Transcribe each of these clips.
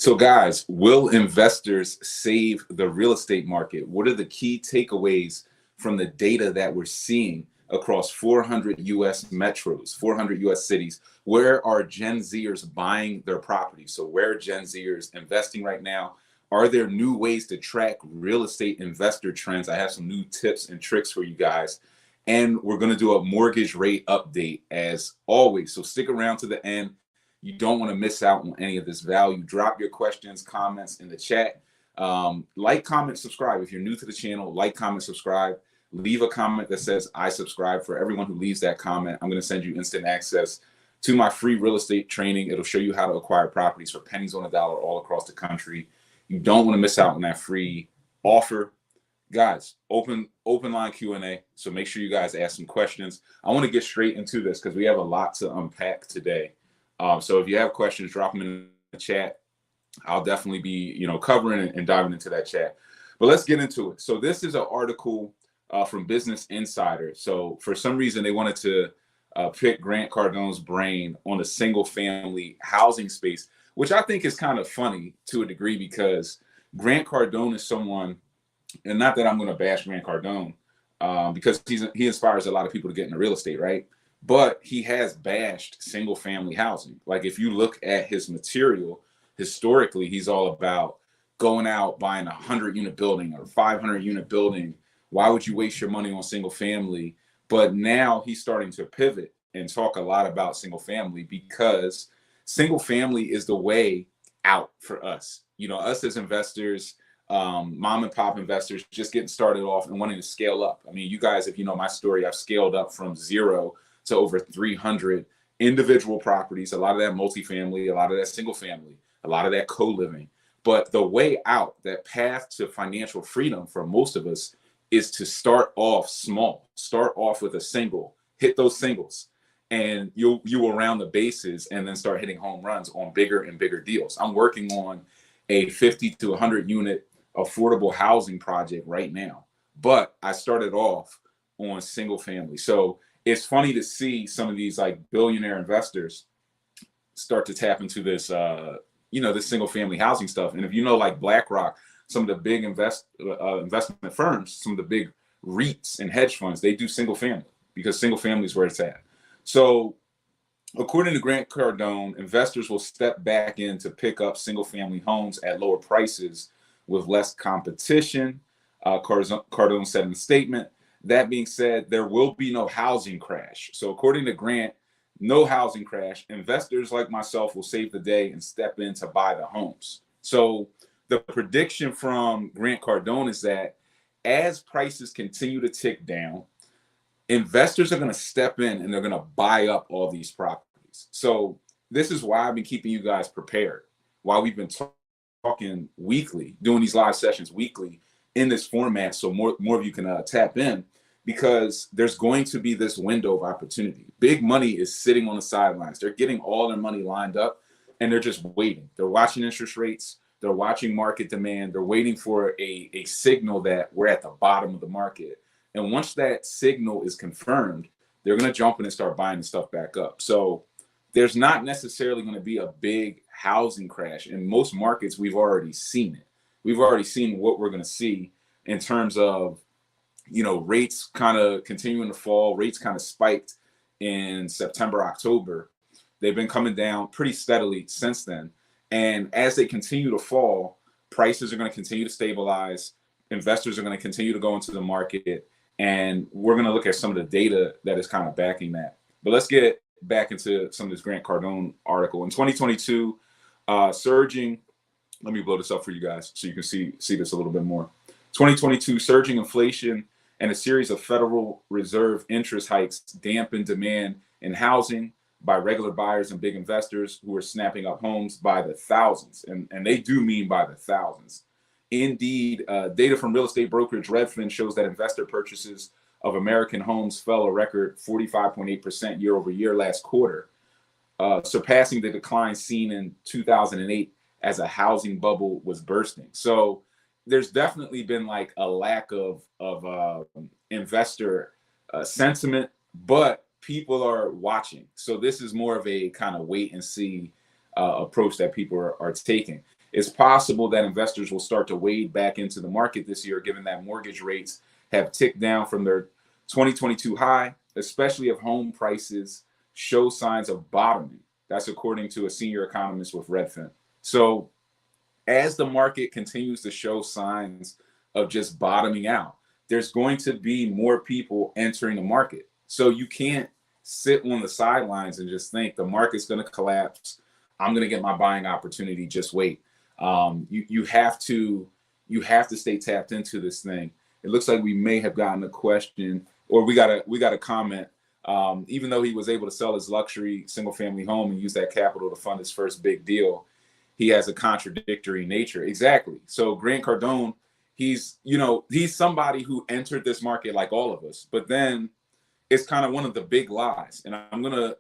So guys, will investors save the real estate market? What are the key takeaways from the data that we're seeing across 400 US metros, 400 US cities? Where are Gen Zers buying their properties? So where are Gen Zers investing right now? Are there new ways to track real estate investor trends? I have some new tips and tricks for you guys. And we're going to do a mortgage rate update as always. So stick around to the end. You don't want to miss out on any of this value. Drop your questions, comments in the chat. Like, comment, subscribe. If you're new to the channel, like, comment, subscribe. Leave a comment that says I subscribe. For everyone who leaves that comment, I'm going to send you instant access to my free real estate training. It'll show you how to acquire properties for pennies on a dollar all across the country. You don't want to miss out on that free offer. Guys, open line Q&A. So make sure you guys ask some questions. I want to get straight into this because we have a lot to unpack today. So if you have questions, drop them in the chat. I'll definitely be, covering and diving into that chat. But let's get into it. So this is an article from Business Insider. So for some reason, they wanted to pick Grant Cardone's brain on the single family housing space, which I think is kind of funny to a degree because Grant Cardone is someone, and not that I'm going to bash Grant Cardone because he inspires a lot of people to get into real estate, right? But he has bashed single family housing. Like if you look at his material, historically, he's all about going out, buying a 100-unit building or 500-unit building. Why would you waste your money on single family? But now he's starting to pivot and talk a lot about single family because single family is the way out for us. Us as investors, mom and pop investors just getting started off and wanting to scale up. I mean, you guys, if you know my story, I've scaled up from 0 to over 300 individual properties, a lot of that multifamily, a lot of that single family, a lot of that co-living. But the way out, that path to financial freedom for most of us is to start off small, start off with a single, hit those singles, and you will round the bases and then start hitting home runs on bigger and bigger deals. I'm working on a 50 to 100 unit affordable housing project right now, but I started off on single family. So it's funny to see some of these like billionaire investors start to tap into this, this single family housing stuff. And if you know, like BlackRock, some of the big investment firms, some of the big REITs and hedge funds, they do single family because single family is where it's at. So according to Grant Cardone, investors will step back in to pick up single family homes at lower prices with less competition. Cardone said in a statement. That being said, there will be no housing crash. So according to Grant, no housing crash. Investors like myself will save the day and step in to buy the homes. So the prediction from Grant Cardone is that as prices continue to tick down, investors are going to step in and they're going to buy up all these properties. So this is why I've been keeping you guys prepared, why we've been talking weekly, doing these live sessions weekly in this format, so more of you can tap in, because there's going to be this window of opportunity. Big money is sitting on the sidelines. They're getting all their money lined up and they're just waiting. They're watching interest rates. They're watching market demand. They're waiting for a signal that we're at the bottom of the market. And once that signal is confirmed, they're going to jump in and start buying the stuff back up. So there's not necessarily going to be a big housing crash. In most markets, we've already seen it. We've already seen what we're going to see in terms of, rates kind of continuing to fall. Rates kind of spiked in September, October. They've been coming down pretty steadily since then. And as they continue to fall, prices are going to continue to stabilize. Investors are going to continue to go into the market. And we're going to look at some of the data that is kind of backing that. But let's get back into some of this Grant Cardone article. In 2022, surging, let me blow this up for you guys so you can see this a little bit more. 2022, surging inflation and a series of Federal Reserve interest hikes dampened demand in housing by regular buyers and big investors who are snapping up homes by the thousands. And they do mean by the thousands. Indeed, data from real estate brokerage Redfin shows that investor purchases of American homes fell a record 45.8% year over year last quarter, surpassing the decline seen in 2008 as a housing bubble was bursting. So there's definitely been like a lack of investor sentiment, but people are watching. So this is more of a kind of wait and see approach that people are taking. It's possible that investors will start to wade back into the market this year, given that mortgage rates have ticked down from their 2022 high, especially if home prices show signs of bottoming. That's according to a senior economist with Redfin. So as the market continues to show signs of just bottoming out, there's going to be more people entering the market. So you can't sit on the sidelines and just think the market's going to collapse. I'm going to get my buying opportunity. Just wait. You have to stay tapped into this thing. It looks like we may have gotten a question, or we got a comment. Even though he was able to sell his luxury single family home and use that capital to fund his first big deal, he has a contradictory nature. Exactly. So Grant Cardone, he's somebody who entered this market like all of us, but then it's kind of one of the big lies. And I'm gonna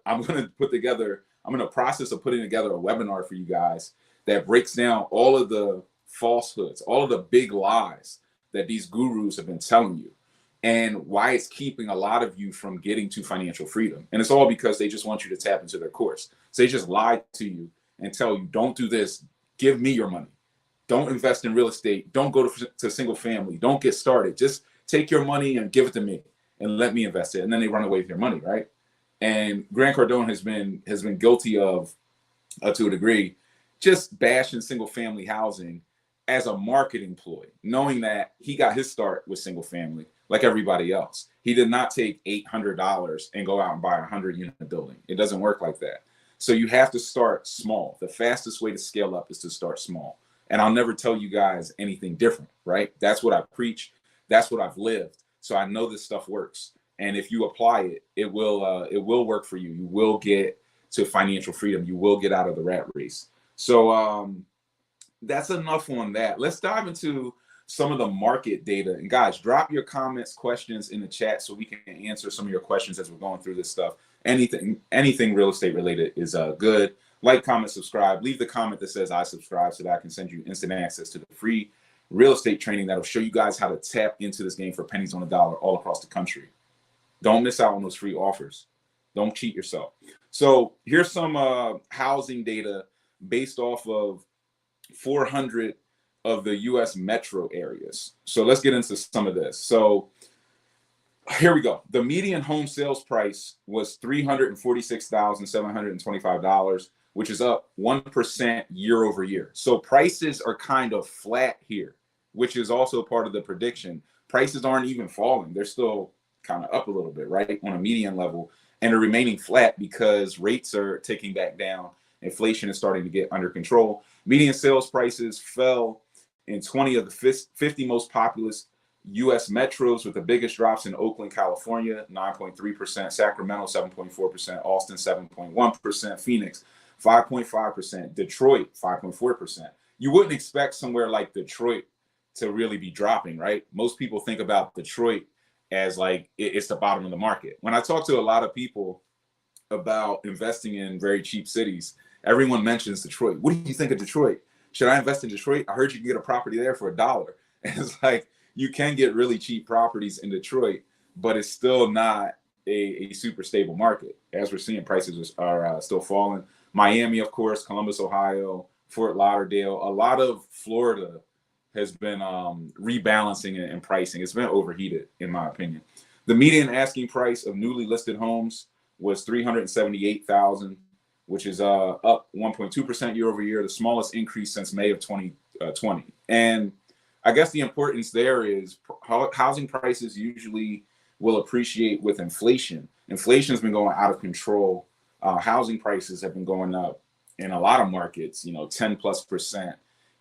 process of putting together a webinar for you guys that breaks down all of the falsehoods, all of the big lies that these gurus have been telling you, and why it's keeping a lot of you from getting to financial freedom. And it's all because they just want you to tap into their course. So they just lie to you and tell you, don't do this, give me your money. Don't invest in real estate. Don't go to single family. Don't get started. Just take your money and give it to me and let me invest it. And then they run away with your money, right? And Grant Cardone has been guilty of, to a degree, just bashing single family housing as a marketing ploy, knowing that he got his start with single family like everybody else. He did not take $800 and go out and buy a 100-unit building. It doesn't work like that. So you have to start small. The fastest way to scale up is to start small. And I'll never tell you guys anything different, right? That's what I preach. That's what I've lived. So I know this stuff works. And if you apply it, it will work for you. You will get to financial freedom. You will get out of the rat race. So that's enough on that. Let's dive into some of the market data. And guys, drop your comments, questions in the chat so we can answer some of your questions as we're going through this stuff. Anything real estate related is good. Like, comment, subscribe. Leave the comment that says I subscribe so that I can send you instant access to the free real estate training that'll show you guys how to tap into this game for pennies on the dollar all across the country. Don't miss out on those free offers. Don't cheat yourself. So here's some housing data based off of 400 of the U.S. metro areas. So let's get into some of this. So here we go. The median home sales price was $346,725, which is up 1% year over year. So prices are kind of flat here, which is also part of the prediction. Prices aren't even falling. They're still kind of up a little bit, right, on a median level, and are remaining flat because rates are ticking back down. Inflation is starting to get under control. Median sales prices fell in 20 of the 50 most populous U.S. metros, with the biggest drops in Oakland, California, 9.3%, Sacramento, 7.4%, Austin, 7.1%, Phoenix, 5.5%, Detroit, 5.4%. You wouldn't expect somewhere like Detroit to really be dropping, right? Most people think about Detroit as like it's the bottom of the market. When I talk to a lot of people about investing in very cheap cities, everyone mentions Detroit. What do you think of Detroit? Should I invest in Detroit? I heard you can get a property there for $1. And it's like, you can get really cheap properties in Detroit, but it's still not a super stable market. As we're seeing, prices are still falling. Miami, of course, Columbus, Ohio, Fort Lauderdale, a lot of Florida has been rebalancing in pricing. It's been overheated, in my opinion. The median asking price of newly listed homes was $378,000, which is up 1.2% year over year, the smallest increase since May of 2020. And I guess the importance there is housing prices usually will appreciate with inflation. Inflation has been going out of control. Housing prices have been going up in a lot of markets, 10+%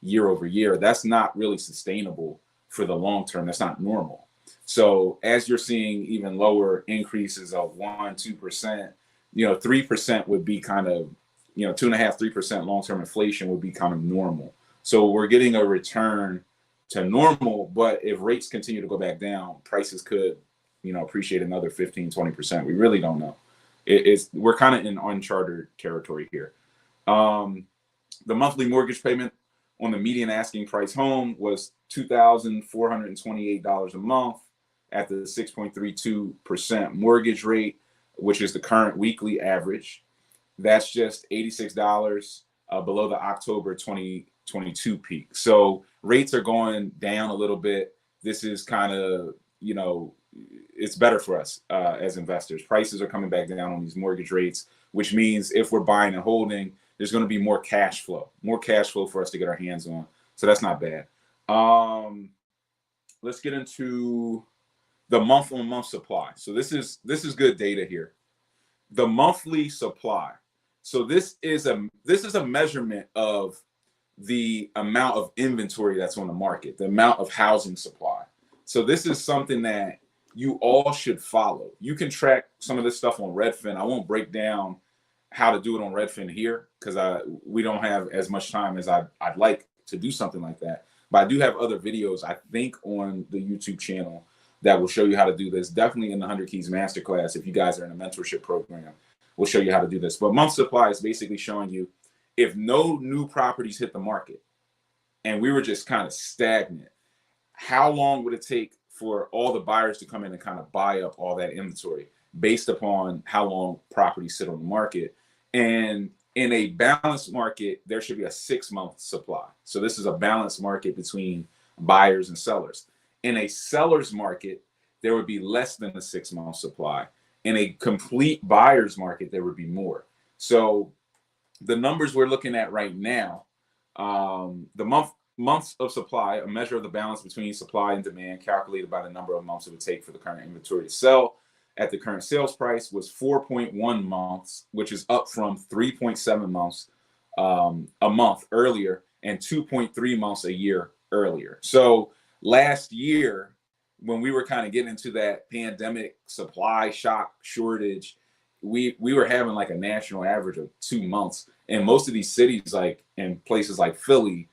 year over year. That's not really sustainable for the long term. That's not normal. So as you're seeing even lower increases of 1%, 2%, 3% would be kind of, 2.5%, 3% long-term inflation would be kind of normal. So we're getting a return to normal, but if rates continue to go back down, prices could, appreciate another 15, 20%. We really don't know. We're kind of in uncharted territory here. The monthly mortgage payment on the median asking price home was $2,428 a month at the 6.32% mortgage rate, which is the current weekly average. That's just $86 below the October 20 22 peak. So rates are going down a little bit. This is kind of, it's better for us as investors. Prices are coming back down on these mortgage rates, which means if we're buying and holding, there's going to be more cash flow for us to get our hands on. So that's not bad. Let's get into the month-on-month supply. So this is good data here. The monthly supply. So this is a measurement of the amount of inventory that's on the market, the amount of housing supply. So this is something that you all should follow. You can track some of this stuff on Redfin. I won't break down how to do it on Redfin here because we don't have as much time as I'd like to do something like that. But I do have other videos, I think, on the YouTube channel that will show you how to do this. Definitely in the 100 Keys Masterclass, if you guys are in a mentorship program, we'll show you how to do this. But month supply is basically showing you if no new properties hit the market and we were just kind of stagnant, how long would it take for all the buyers to come in and kind of buy up all that inventory based upon how long properties sit on the market? And in a balanced market, there should be a 6-month supply. So this is a balanced market between buyers and sellers. In a seller's market, there would be less than a 6-month supply. In a complete buyer's market, there would be more. So the numbers we're looking at right now, the months of supply, a measure of the balance between supply and demand calculated by the number of months it would take for the current inventory to sell at the current sales price, was 4.1 months, which is up from 3.7 months a month earlier and 2.3 months a year earlier. So last year, when we were kind of getting into that pandemic supply shock shortage, we were having like a national average of 2 months. And most of these cities, like in places like Philly,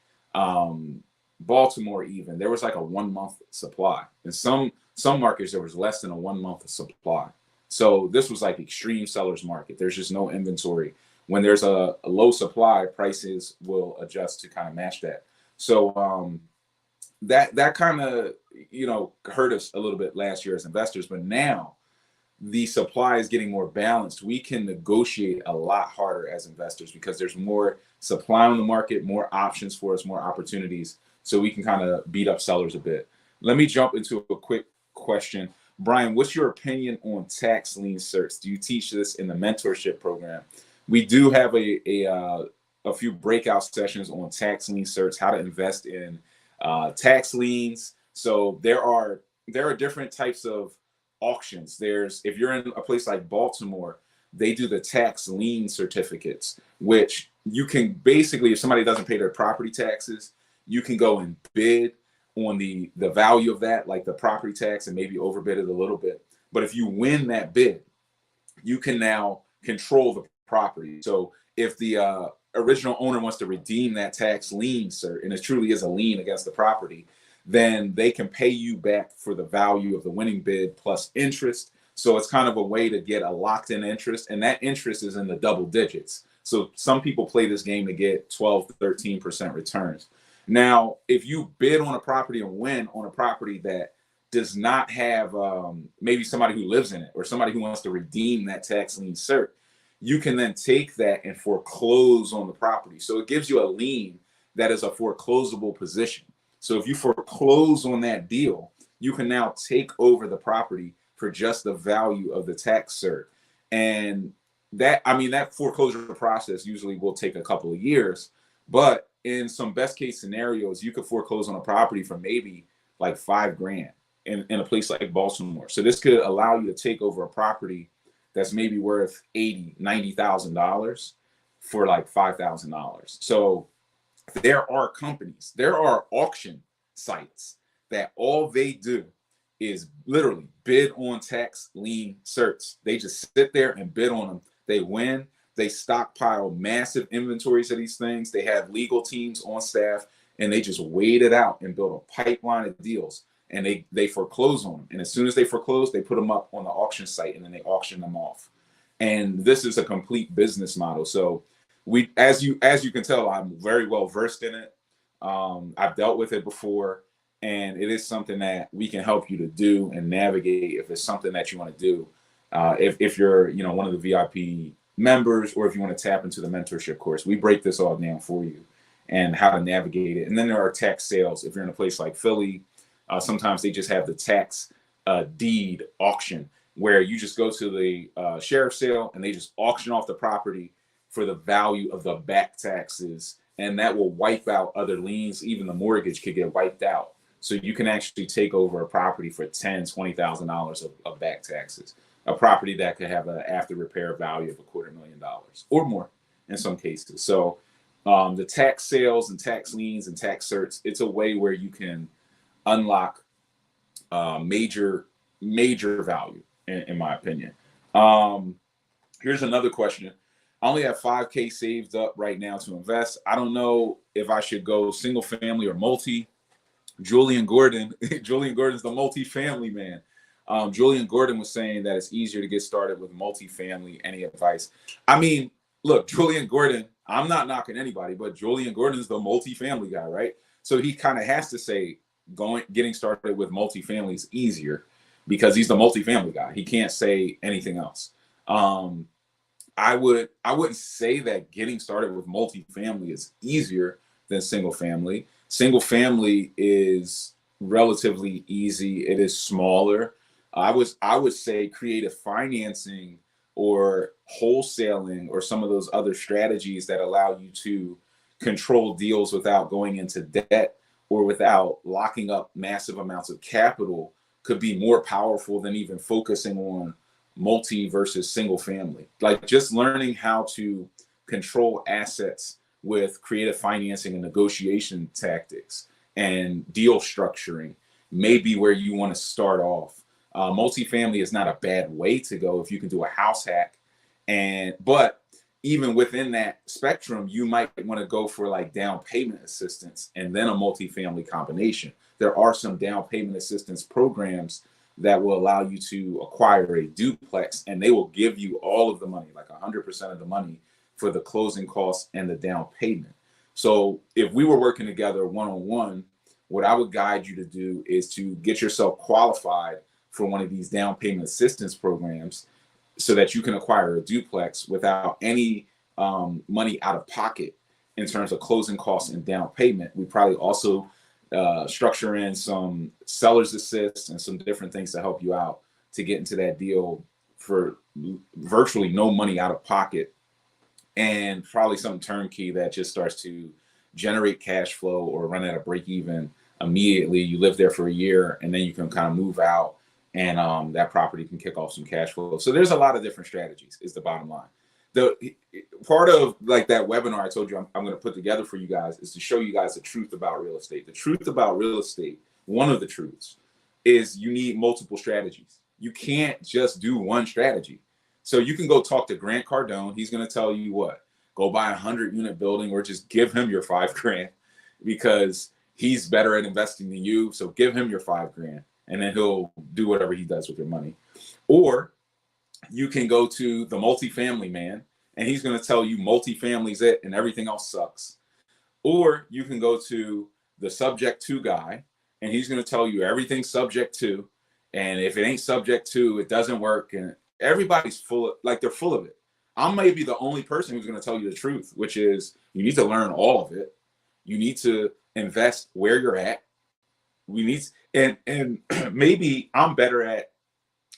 Baltimore, even, there was like a 1-month supply. In some markets, there was less than a 1-month supply. So this was like extreme seller's market. There's just no inventory. When there's a low supply, prices will adjust to kind of match that. So that kind of, hurt us a little bit last year as investors. But now the supply is getting more balanced. We can negotiate a lot harder as investors because there's more supply on the market, more options for us, more opportunities. So we can kind of beat up sellers a bit. Let me jump into a quick question. Brian, what's your opinion on tax lien certs? Do you teach this in the mentorship program? We do have a few breakout sessions on tax lien certs, how to invest in tax liens. So there are different types of auctions. If you're in a place like Baltimore, they do the tax lien certificates, which you can basically, if somebody doesn't pay their property taxes, you can go and bid on the value of that, like the property tax, and maybe overbid it a little bit. But if you win that bid, you can now control the property. So if the original owner wants to redeem that tax lien cert, and it truly is a lien against the property, then they can pay you back for the value of the winning bid plus interest. So it's kind of a way to get a locked in interest, and that interest is in the double digits. So some people play this game to get 12 to 13% returns. Now, if you bid on a property and win on a property that does not have maybe somebody who lives in it or somebody who wants to redeem that tax lien cert, you can then take that and foreclose on the property. So it gives you a lien that is a foreclosable position. So if you foreclose on that deal, you can now take over the property for just the value of the tax cert. And that foreclosure process usually will take a couple of years, but in some best case scenarios, you could foreclose on a property for maybe like $5,000 in a place like Baltimore. So this could allow you to take over a property that's maybe worth $80,000-$90,000 for like $5,000. So there are companies, there are auction sites that all they do is literally bid on tax lien certs. They just sit there and bid on them. They win. They stockpile massive inventories of these things. They have legal teams on staff, and they just wait it out and build a pipeline of deals. And they foreclose on them. And as soon as they foreclose, they put them up on the auction site, and then they auction them off. And this is a complete business model. So as you can tell, I'm very well versed in it. I've dealt with it before, and it is something that we can help you to do and navigate if it's something that you want to do. If you're one of the VIP members, or if you want to tap into the mentorship course, we break this all down for you. and how to navigate it. And then there are tax sales. If you're in a place like Philly, sometimes they just have the tax deed auction where you just go to the sheriff's sale and they just auction off the property for the value of the back taxes. And that will wipe out other liens. Even the mortgage could get wiped out. So you can actually take over a property for $10,000, $20,000 of back taxes. A property that could have an after repair value of $250,000 or more in some cases. So the tax sales and tax liens and tax certs, it's a way where you can unlock major value, in my opinion. Here's another question. I only have 5K saved up right now to invest. I don't know if I should go single family or multi. Julian Gordon's the multi-family man. Julian Gordon was saying that it's easier to get started with multi-family. Any advice? I mean, look, Julian Gordon, I'm not knocking anybody, but Julian Gordon's the multi-family guy, right? So he kind of has to say getting started with multi-family is easier because he's the multi-family guy. He can't say anything else. I wouldn't say that getting started with multi-family is easier than single family. Single family is relatively easy. It is smaller. I would say creative financing or wholesaling or some of those other strategies that allow you to control deals without going into debt or without locking up massive amounts of capital could be more powerful than even focusing on multi versus single family. Like just learning how to control assets with creative financing and negotiation tactics and deal structuring may be where you want to start off. Multifamily is not a bad way to go if you can do a house hack. But even within that spectrum, you might want to go for like down payment assistance and then a multifamily combination. There are some down payment assistance programs that will allow you to acquire a duplex, and they will give you all of the money, like 100% of the money for the closing costs and the down payment. So if we were working together one-on-one, what I would guide you to do is to get yourself qualified for one of these down payment assistance programs so that you can acquire a duplex without any money out of pocket in terms of closing costs and down payment. We probably also structure in some seller's assist and some different things to help you out to get into that deal for virtually no money out of pocket, and probably some turnkey that just starts to generate cash flow or run at a break even immediately. You live there for a year and then you can kind of move out, and that property can kick off some cash flow. So there's a lot of different strategies is the bottom line. The part of like that webinar I told you I'm going to put together for you guys is to show you guys the truth about real estate. The truth about real estate, one of the truths, is you need multiple strategies. You can't just do one strategy. So you can go talk to Grant Cardone. He's going to tell you what, go buy a 100-unit building or just give him your $5,000 because he's better at investing than you. So give him your $5,000 and then he'll do whatever he does with your money. Or you can go to the multifamily man and he's going to tell you multifamily's it and everything else sucks. Or you can go to the subject to guy and he's going to tell you everything's subject to, and if it ain't subject to, it doesn't work. And everybody's they're full of it. I'm maybe the only person who's going to tell you the truth, which is you need to learn all of it. You need to invest where you're at. And maybe I'm better at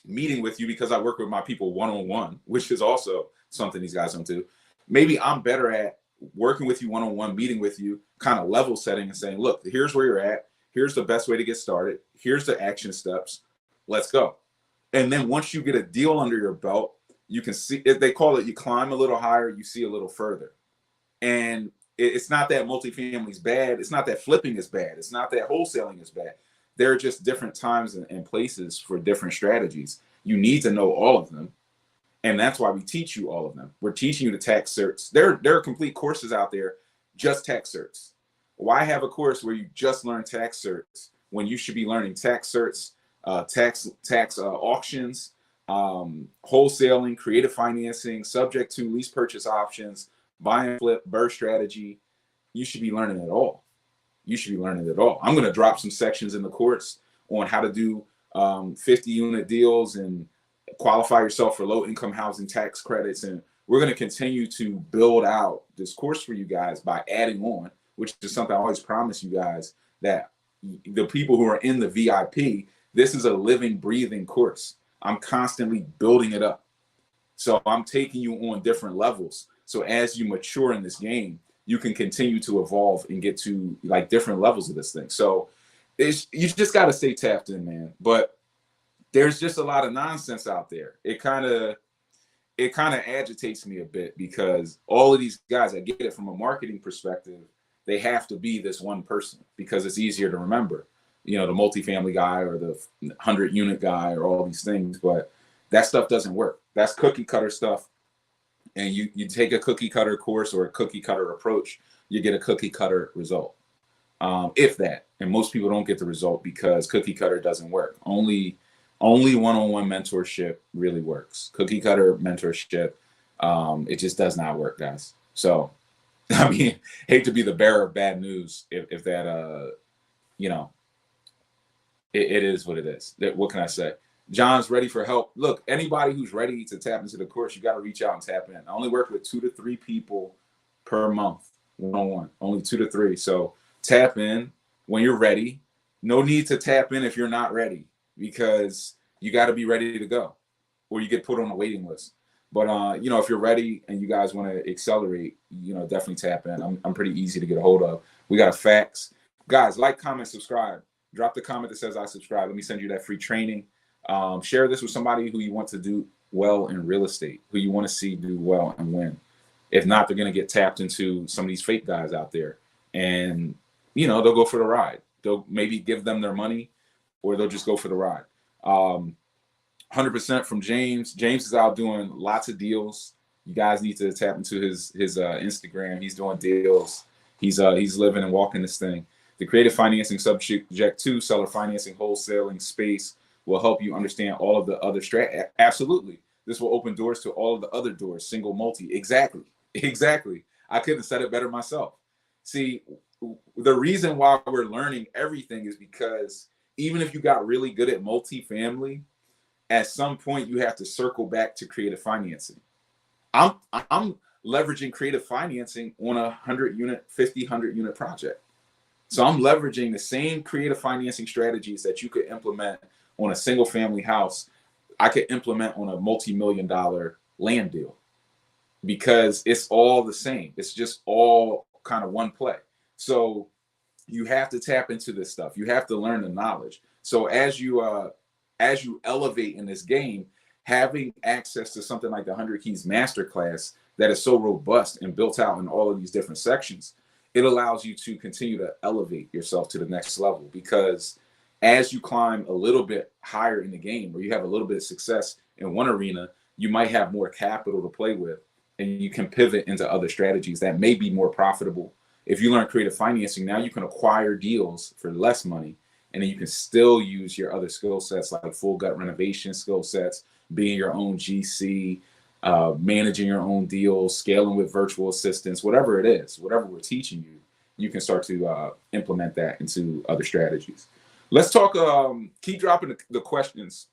meeting with you because I work with my people one-on-one, which is also something these guys don't do. Maybe I'm better at working with you one-on-one, meeting with you, kind of level setting and saying, look, here's where you're at. Here's the best way to get started. Here's the action steps. Let's go. And then once you get a deal under your belt, you can see, they call it, you climb a little higher, you see a little further. And it's not that multifamily is bad. It's not that flipping is bad. It's not that wholesaling is bad. There are just different times and places for different strategies. You need to know all of them. And that's why we teach you all of them. We're teaching you the tax certs. There are complete courses out there, just tax certs. Why have a course where you just learn tax certs when you should be learning tax certs, tax auctions, wholesaling, creative financing, subject to lease purchase options, buy and flip, BRRRR strategy? You should be learning it all. You should be learning it all. I'm going to drop some sections in the course on how to do 50-unit deals and qualify yourself for low-income housing tax credits. And we're going to continue to build out this course for you guys by adding on. which is something I always promise you guys, that the people who are in the VIP, this is a living, breathing course. I'm constantly building it up. So I'm taking you on different levels. So as you mature in this game, you can continue to evolve and get to like different levels of this thing. So you just got to stay tapped in, man. But there's just a lot of nonsense out there. It kind of agitates me a bit, because all of these guys, I get it from a marketing perspective, they have to be this one person because it's easier to remember, the multifamily guy or the 100-unit guy or all these things. But that stuff doesn't work. That's cookie cutter stuff. And you take a cookie cutter course or a cookie cutter approach, you get a cookie cutter result. If that, and most people don't get the result because cookie cutter doesn't work. Only one-on-one mentorship really works. Cookie cutter mentorship, it just does not work, guys. So, I mean, hate to be the bearer of bad news if that, it is what it is. What can I say? John's ready for help. Look, anybody who's ready to tap into the course, you got to reach out and tap in. I only work with 2 to 3 people per month, one-on-one, only 2 to 3. So tap in when you're ready. No need to tap in if you're not ready, because you got to be ready to go or you get put on a waiting list. But, if you're ready and you guys want to accelerate, definitely tap in. I'm pretty easy to get a hold of. We got a fax. Guys, like, comment, subscribe. Drop the comment that says I subscribe. Let me send you that free training. Share this with somebody who you want to do well in real estate, who you want to see do well and win. If not, they're going to get tapped into some of these fake guys out there, and they'll go for the ride. They'll maybe give them their money, or they'll just go for the ride. 100% from James. James is out doing lots of deals. You guys need to tap into his Instagram. He's doing deals. He's living and walking this thing. The creative financing subject to seller financing, wholesaling space will help you understand all of the other Absolutely. This will open doors to all of the other doors, single, multi. Exactly. I couldn't have said it better myself. See, the reason why we're learning everything is because even if you got really good at multifamily, at some point you have to circle back to creative financing. I'm leveraging creative financing on a 100-unit, 100-unit project. So I'm leveraging the same creative financing strategies that you could implement on a single family house, I could implement on a multi-million-dollar land deal, because it's all the same. It's just all kind of one play. So you have to tap into this stuff. You have to learn the knowledge. So as you elevate in this game, having access to something like the 100 Keys Masterclass that is so robust and built out in all of these different sections, it allows you to continue to elevate yourself to the next level, because as you climb a little bit higher in the game, or you have a little bit of success in one arena, you might have more capital to play with, and you can pivot into other strategies that may be more profitable. If you learn creative financing, now you can acquire deals for less money, and then you can still use your other skill sets like full gut renovation skill sets, being your own GC, managing your own deals, scaling with virtual assistants, whatever it is, whatever we're teaching you, you can start to implement that into other strategies. Let's talk, keep dropping the questions.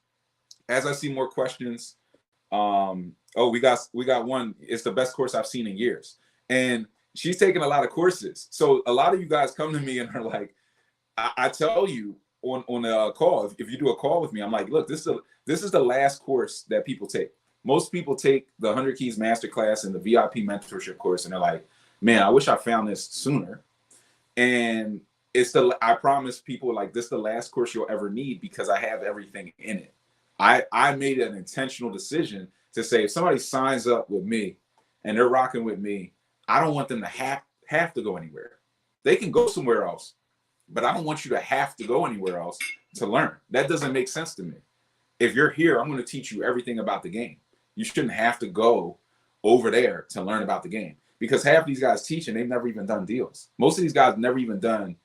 As I see more questions, we got one. It's the best course I've seen in years. And she's taken a lot of courses. So a lot of you guys come to me and are like, I tell you on a call, if you do a call with me, I'm like, look, this is the last course that people take. Most people take the 100 Keys Masterclass and the VIP mentorship course, and they're like, man, I wish I found this sooner. And I promise people, like, this is the last course you'll ever need, because I have everything in it. I made an intentional decision to say, if somebody signs up with me and they're rocking with me, I don't want them to have to go anywhere. They can go somewhere else, but I don't want you to have to go anywhere else to learn. That doesn't make sense to me. If you're here, I'm going to teach you everything about the game. You shouldn't have to go over there to learn about the game, because half these guys teaching, they've never even done deals. Most of these guys never even done,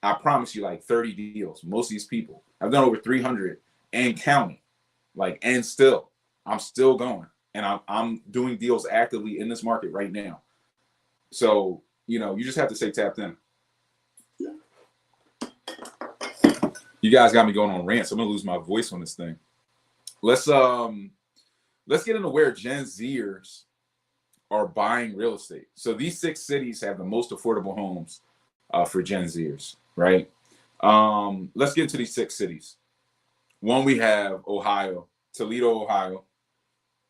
I promise you, like 30 deals. Most of these people, I've done over 300 and counting, and still, I'm still going, and I'm doing deals actively in this market right now. So, you just have to stay tapped in. You guys got me going on rants. I'm gonna lose my voice on this thing. Let's get into where Gen Zers are buying real estate. So these 6 cities have the most affordable homes for Gen Zers, right? Let's get into these 6 cities. One, we have Ohio, Toledo, Ohio.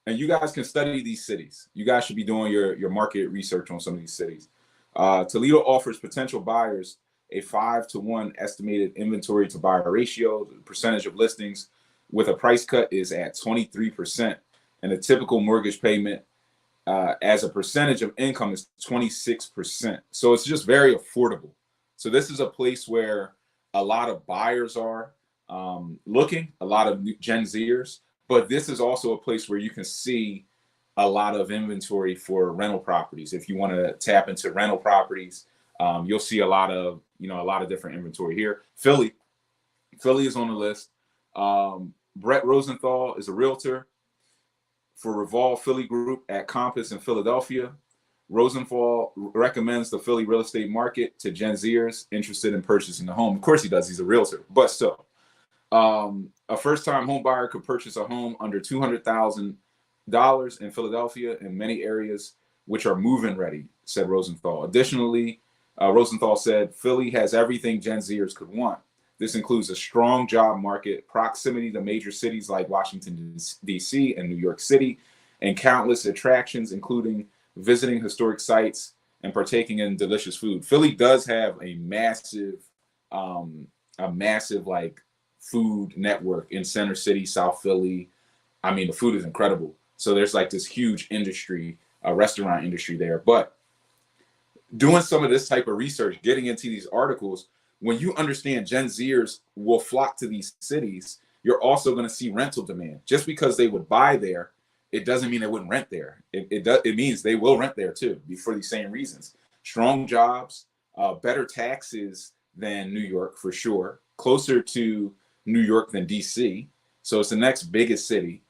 And you guys can study these cities. You guys should be doing your market research on some of these cities. Toledo offers potential buyers a 5-to-1 estimated inventory to buyer ratio. The percentage of listings with a price cut is at 23%. And the typical mortgage payment as a percentage of income is 26%. So it's just very affordable. So this is a place where a lot of buyers are looking, a lot of Gen Zers, but this is also a place where you can see a lot of inventory for rental properties. If you want to tap into rental properties, you'll see a lot of different inventory here. Philly is on the list. Brett Rosenthal is a realtor for Revolve Philly Group at Compass in Philadelphia. Rosenthal recommends the Philly real estate market to Gen Zers interested in purchasing a home. Of course he does, he's a realtor, but still. A first-time home buyer could purchase a home under $200,000 in Philadelphia and many areas which are move-in ready, said Rosenthal. Additionally, Rosenthal said, Philly has everything Gen Zers could want. This includes a strong job market, proximity to major cities like Washington, D.C. and New York City, and countless attractions, including visiting historic sites and partaking in delicious food. Philly does have a massive like food network in Center City, South Philly. I mean, the food is incredible. So there's like this huge industry, restaurant industry there. But doing some of this type of research, getting into these articles, when you understand Gen Zers will flock to these cities, you're also going to see rental demand. Just because they would buy there, it doesn't mean they wouldn't rent there. It means they will rent there too, for these same reasons. Strong jobs, better taxes than New York for sure, closer to New York than DC. So it's the next biggest city.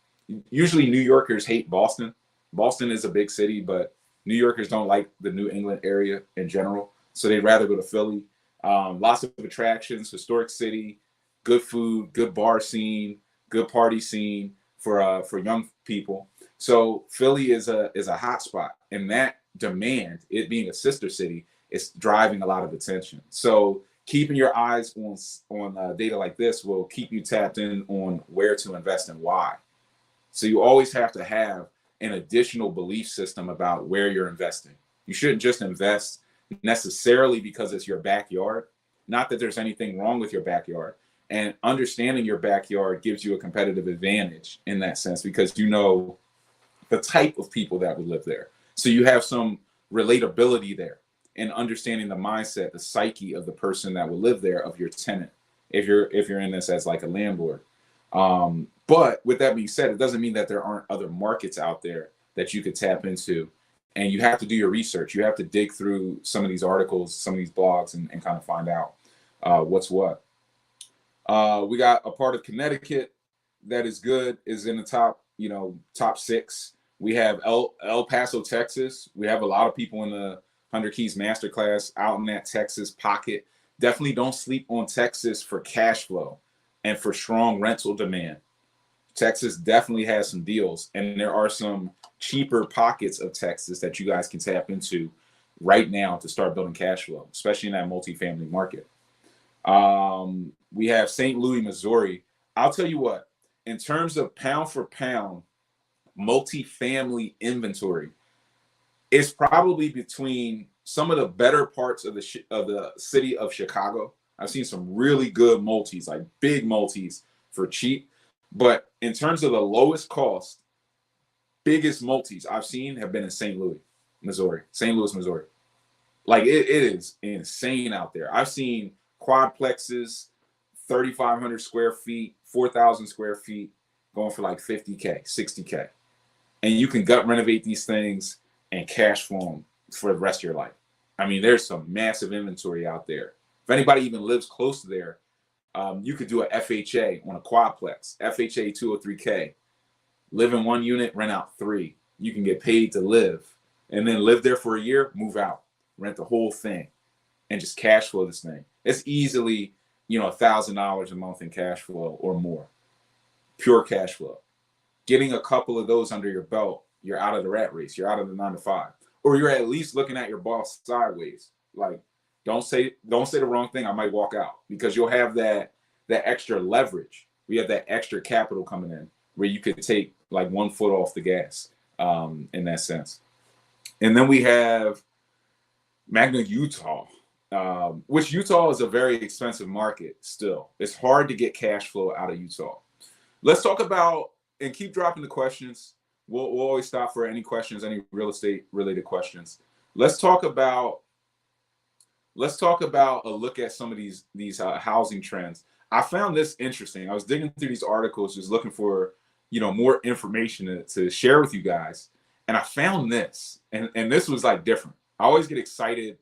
Usually New Yorkers hate Boston. Boston is a big city, but New Yorkers don't like the New England area in general. So they'd rather go to Philly. Lots of attractions, historic city, good food, good bar scene, good party scene for young people. So Philly is a hot spot, and that demand, it being a sister city, is driving a lot of attention. So keeping your eyes on data like this will keep you tapped in on where to invest and why. So you always have to have an additional belief system about where you're investing. You shouldn't just invest necessarily because it's your backyard. Not that there's anything wrong with your backyard. And understanding your backyard gives you a competitive advantage in that sense, because you know the type of people that would live there. So you have some relatability there, and understanding the mindset, the psyche of the person that will live there, of your tenant, if you're in this as like a landlord. But with that being said, it doesn't mean that there aren't other markets out there that you could tap into. And you have to do your research. You have to dig through some of these articles, some of these blogs, and kind of find out what's what. We got a part of Connecticut that is good, is in the top 6. We have El Paso, Texas. We have a lot of people in the 100 Keys Masterclass out in that Texas pocket. Definitely don't sleep on Texas for cash flow and for strong rental demand. Texas definitely has some deals, and there are some cheaper pockets of Texas that you guys can tap into right now to start building cash flow, especially in that multifamily market. We have St. Louis, Missouri. I'll tell you what, in terms of pound for pound multifamily inventory, it's probably between some of the better parts of the city of Chicago. I've seen some really good multis, like big multis for cheap. But in terms of the lowest cost, biggest multis I've seen have been in St. Louis, Missouri. Like it is insane out there. I've seen quadplexes, 3,500 square feet, 4,000 square feet, going for like 50K, 60K. And you can gut renovate these things and cash flow them for the rest of your life. I mean, there's some massive inventory out there. If anybody even lives close to there, you could do a FHA on a quadplex, FHA 203K, live in 1 unit, rent out 3. You can get paid to live, and then live there for a year, move out, rent the whole thing, and just cash flow this thing. It's easily, $1,000 a month in cash flow or more, pure cash flow. Getting a couple of those under your belt, you're out of the rat race. You're out of the 9 to 5, or you're at least looking at your boss sideways. Like, Don't say the wrong thing. I might walk out, because you'll have that extra leverage. We have that extra capital coming in where you could take like 1 foot off the gas in that sense. And then we have Magna, Utah, which Utah is a very expensive market still. It's hard to get cash flow out of Utah. Let's talk about, and keep dropping the questions. We'll always stop for any questions, any real estate related questions. Let's talk about a look at some of these housing trends. I found this interesting. I was digging through these articles, just looking for more information to share with you guys, and I found this, and this was like different. I always get excited.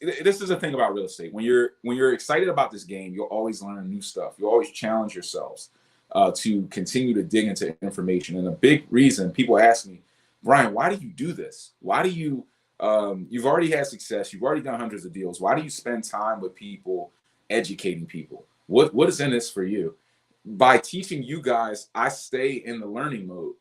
This is the thing about real estate. When you're excited about this game, you'll always learn new stuff. You always challenge yourselves to continue to dig into information. And a big reason people ask me, Brian, why do you do this? Why do you? You've already had success. You've already done hundreds of deals. Why do you spend time with people, educating people? What is in this for you? By teaching you guys, I stay in the learning mode,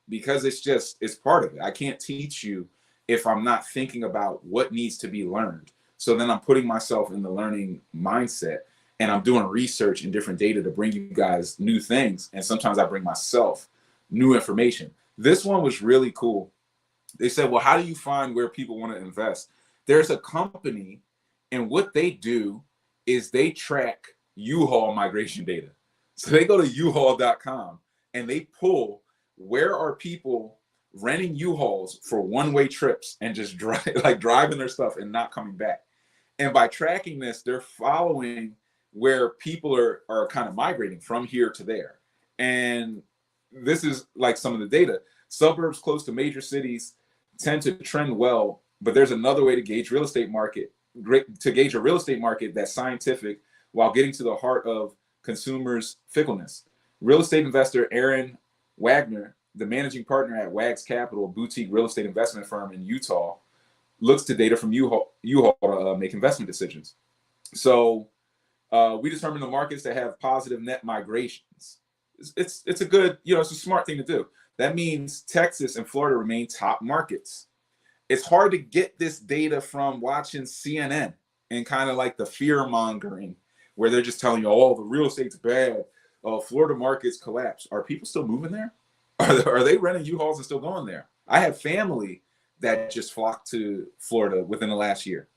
because it's part of it. I can't teach you if I'm not thinking about what needs to be learned. So then I'm putting myself in the learning mindset, and I'm doing research and different data to bring you guys new things. And sometimes I bring myself new information. This one was really cool. They said, well, how do you find where people want to invest? There's a company, and what they do is they track U-Haul migration data. So they go to U-Haul.com and they pull, where are people renting U-Hauls for one-way trips and just driving their stuff and not coming back. And by tracking this, they're following where people are kind of migrating from here to there. And this is like some of the data. Suburbs close to major cities tend to trend well, but there's another way to gauge a real estate market that's scientific while getting to the heart of consumers' fickleness. Real estate investor Aaron Wagner, the managing partner at Wags Capital, a boutique real estate investment firm in Utah, looks to data from U-Haul to make investment decisions. So we determine the markets that have positive net migrations. It's a good, it's a smart thing to do. That means Texas and Florida remain top markets. It's hard to get this data from watching CNN and kind of like the fear mongering, where they're just telling you, oh, the real estate's bad. Florida markets collapse. Are people still moving there? Are they renting U-Hauls and still going there? I have family that just flocked to Florida within the last year.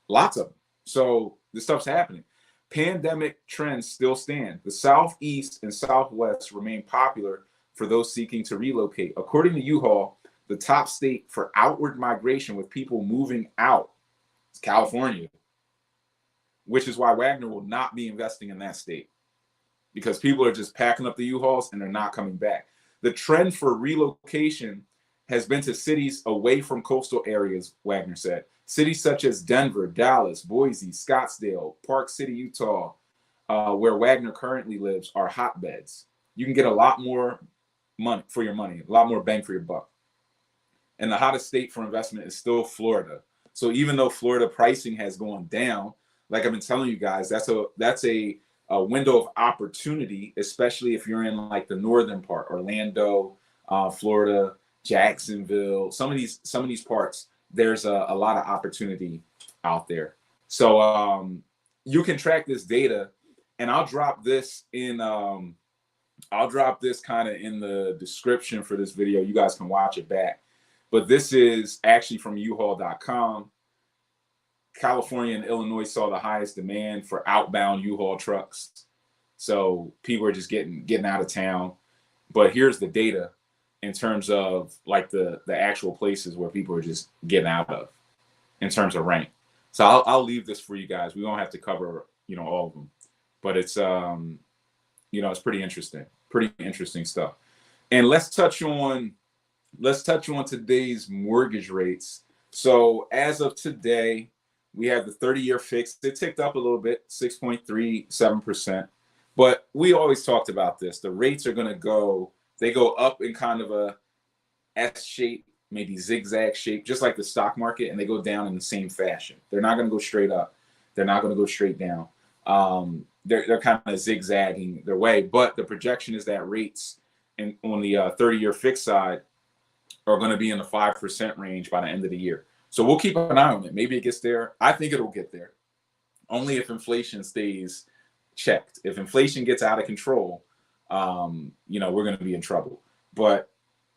Lots of them. So this stuff's happening. Pandemic trends still stand. The Southeast and Southwest remain popular for those seeking to relocate. According to U-Haul, the top state for outward migration with people moving out is California, which is why Wagner will not be investing in that state, because people are just packing up the U-Hauls and they're not coming back. The trend for relocation has been to cities away from coastal areas, Wagner said. Cities such as Denver, Dallas, Boise, Scottsdale, Park City, Utah, where Wagner currently lives, are hotbeds. You can get a lot more money for your money, a lot more bang for your buck. And the hottest state for investment is still Florida. So even though Florida pricing has gone down, like I've been telling you guys, that's a window of opportunity, especially if you're in like the northern part, Orlando, Florida, Jacksonville, some of these parts. There's a lot of opportunity out there. So you can track this data, and I'll drop this kind of in the description for this video. You guys can watch it back. But this is actually from U-Haul.com. California and Illinois saw the highest demand for outbound U-Haul trucks. So people are just getting out of town. But here's the data in terms of like the actual places where people are just getting out of in terms of rank. So I'll leave this for you guys. We won't have to cover, all of them, but it's, it's pretty interesting stuff. And let's touch on today's mortgage rates. So as of today, we have the 30-year fixed. It ticked up a little bit, 6.37%. But we always talked about this. The rates are going to go up in kind of a S shape, maybe zigzag shape, just like the stock market, and they go down in the same fashion. They're not going to go straight up. They're not going to go straight down. They're kind of zigzagging their way. But the projection is that rates on the 30-year fixed side are going to be in the 5% range by the end of the year. So we'll keep an eye on it. Maybe it gets there. I think it'll get there. Only if inflation stays checked. If inflation gets out of control, we're going to be in trouble. But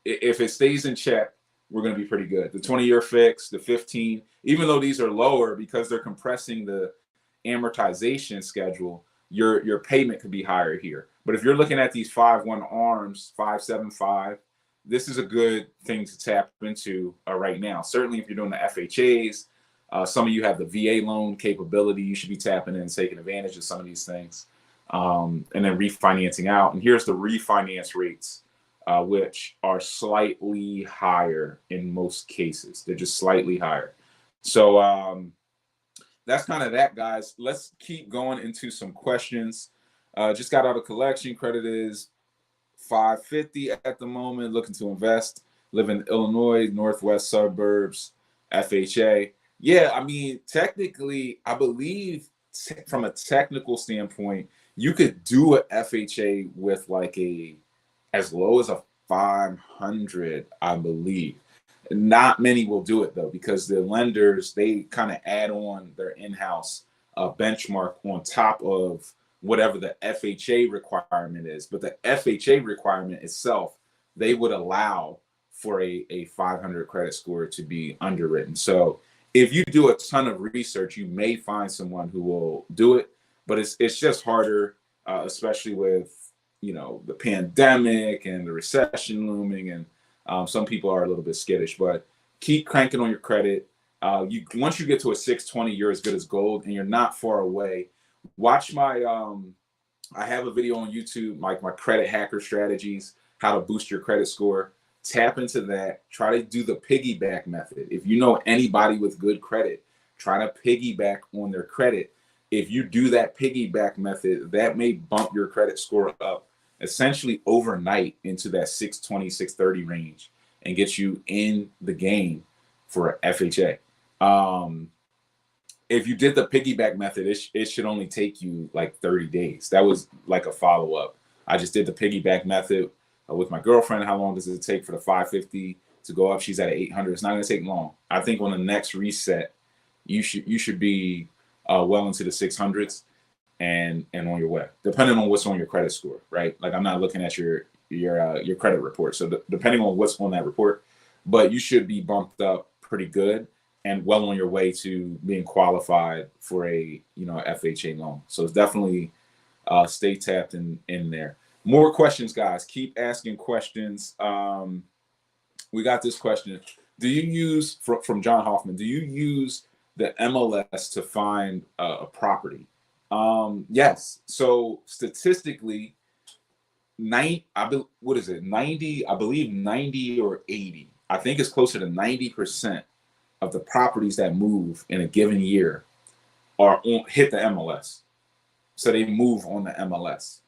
if it stays in check, we're going to be pretty good. The 20-year fix, the 15, even though these are lower because they're compressing the amortization schedule, your payment could be higher here. But if you're looking at these 5/1 ARMs, 5.75, this is a good thing to tap into right now. Certainly if you're doing the FHAs, some of you have the VA loan capability. You should be tapping in and taking advantage of some of these things. And then refinancing out. And here's the refinance rates, which are slightly higher in most cases. They're just slightly higher. So that's kind of that, guys. Let's keep going into some questions. Just got out of collection. Credit is 550 at the moment. Looking to invest. Live in Illinois, northwest suburbs, FHA. Yeah, I mean, technically, I believe from a technical standpoint, you could do a FHA with like as low as a 500, I believe. Not many will do it though, because the lenders, they kind of add on their in-house benchmark on top of whatever the FHA requirement is. But the FHA requirement itself, they would allow for a 500 credit score to be underwritten. So if you do a ton of research, you may find someone who will do it, but it's just harder, especially with the pandemic and the recession looming, and some people are a little bit skittish. But keep cranking on your credit. Once you get to a 620, you're as good as gold, and you're not far away. Watch my I have a video on YouTube, like my credit hacker strategies, how to boost your credit score. Tap into that. Try to do the piggyback method. If you know anybody with good credit, try to piggyback on their credit. If you do that piggyback method, that may bump your credit score up essentially overnight into that 620, 630 range and get you in the game for FHA. If you did the piggyback method, it should only take you like 30 days. That was like a follow-up. I just did the piggyback method with my girlfriend. How long does it take for the 550 to go up? She's at 800. It's not going to take long. I think on the next reset, you should be well into the 600s and on your way, depending on what's on your credit score, right? Like, I'm not looking at your credit report. So depending on what's on that report, but you should be bumped up pretty good and well on your way to being qualified for a FHA loan. So it's definitely stay tapped in there. More questions, guys. Keep asking questions. We got this question. Do you use, from John Hoffman, do you use the MLS to find a property? Yes. So statistically, 90 or 80. I think it's closer to 90% of the properties that move in a given year hit the MLS. So they move on the MLS.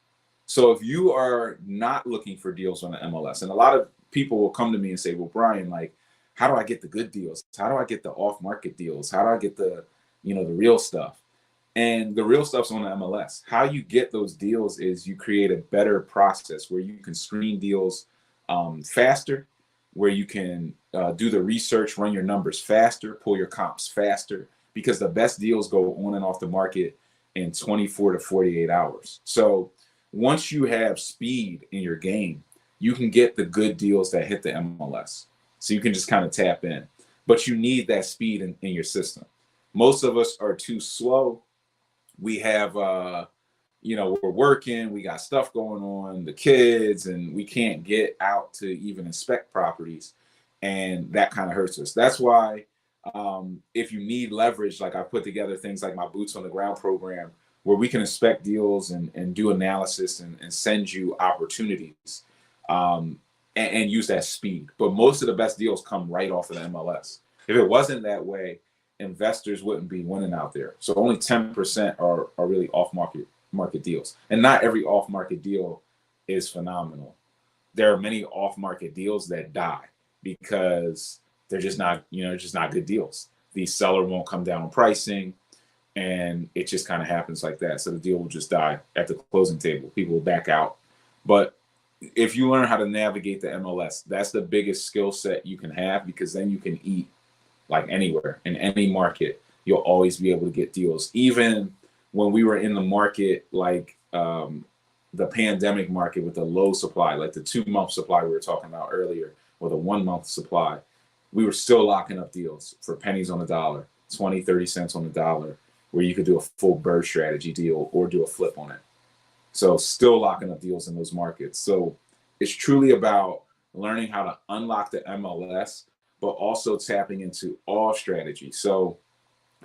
So if you are not looking for deals on the MLS, and a lot of people will come to me and say, well, Brian, like, how do I get the good deals? How do I get the off-market deals? How do I get the real stuff? And the real stuff's on the MLS. How you get those deals is you create a better process where you can screen deals faster, where you can do the research, run your numbers faster, pull your comps faster, because the best deals go on and off the market in 24 to 48 hours. So once you have speed in your game, you can get the good deals that hit the MLS. So you can just kind of tap in, but you need that speed in your system. Most of us are too slow. We have, we're working, we got stuff going on, the kids, and we can't get out to even inspect properties. And that kind of hurts us. That's why if you need leverage, like I put together things like my Boots on the Ground program, where we can inspect deals and do analysis and send you opportunities and use that speed. But most of the best deals come right off of the MLS. If it wasn't that way, investors wouldn't be winning out there. So only 10% are really off-market deals. And not every off-market deal is phenomenal. There are many off-market deals that die because they're just not good deals. The seller won't come down on pricing, and it just kind of happens like that. So the deal will just die at the closing table. People will back out. But if you learn how to navigate the MLS, that's the biggest skill set you can have, because then you can eat like anywhere in any market, you'll always be able to get deals. Even when we were in the market, like the pandemic market with the low supply, like the 2-month supply we were talking about earlier, or the 1-month supply, we were still locking up deals for pennies on the dollar, 20, 30 cents on the dollar, where you could do a full bird strategy deal or do a flip on it. So still locking up deals in those markets. So it's truly about learning how to unlock the MLS, but also tapping into all strategies. So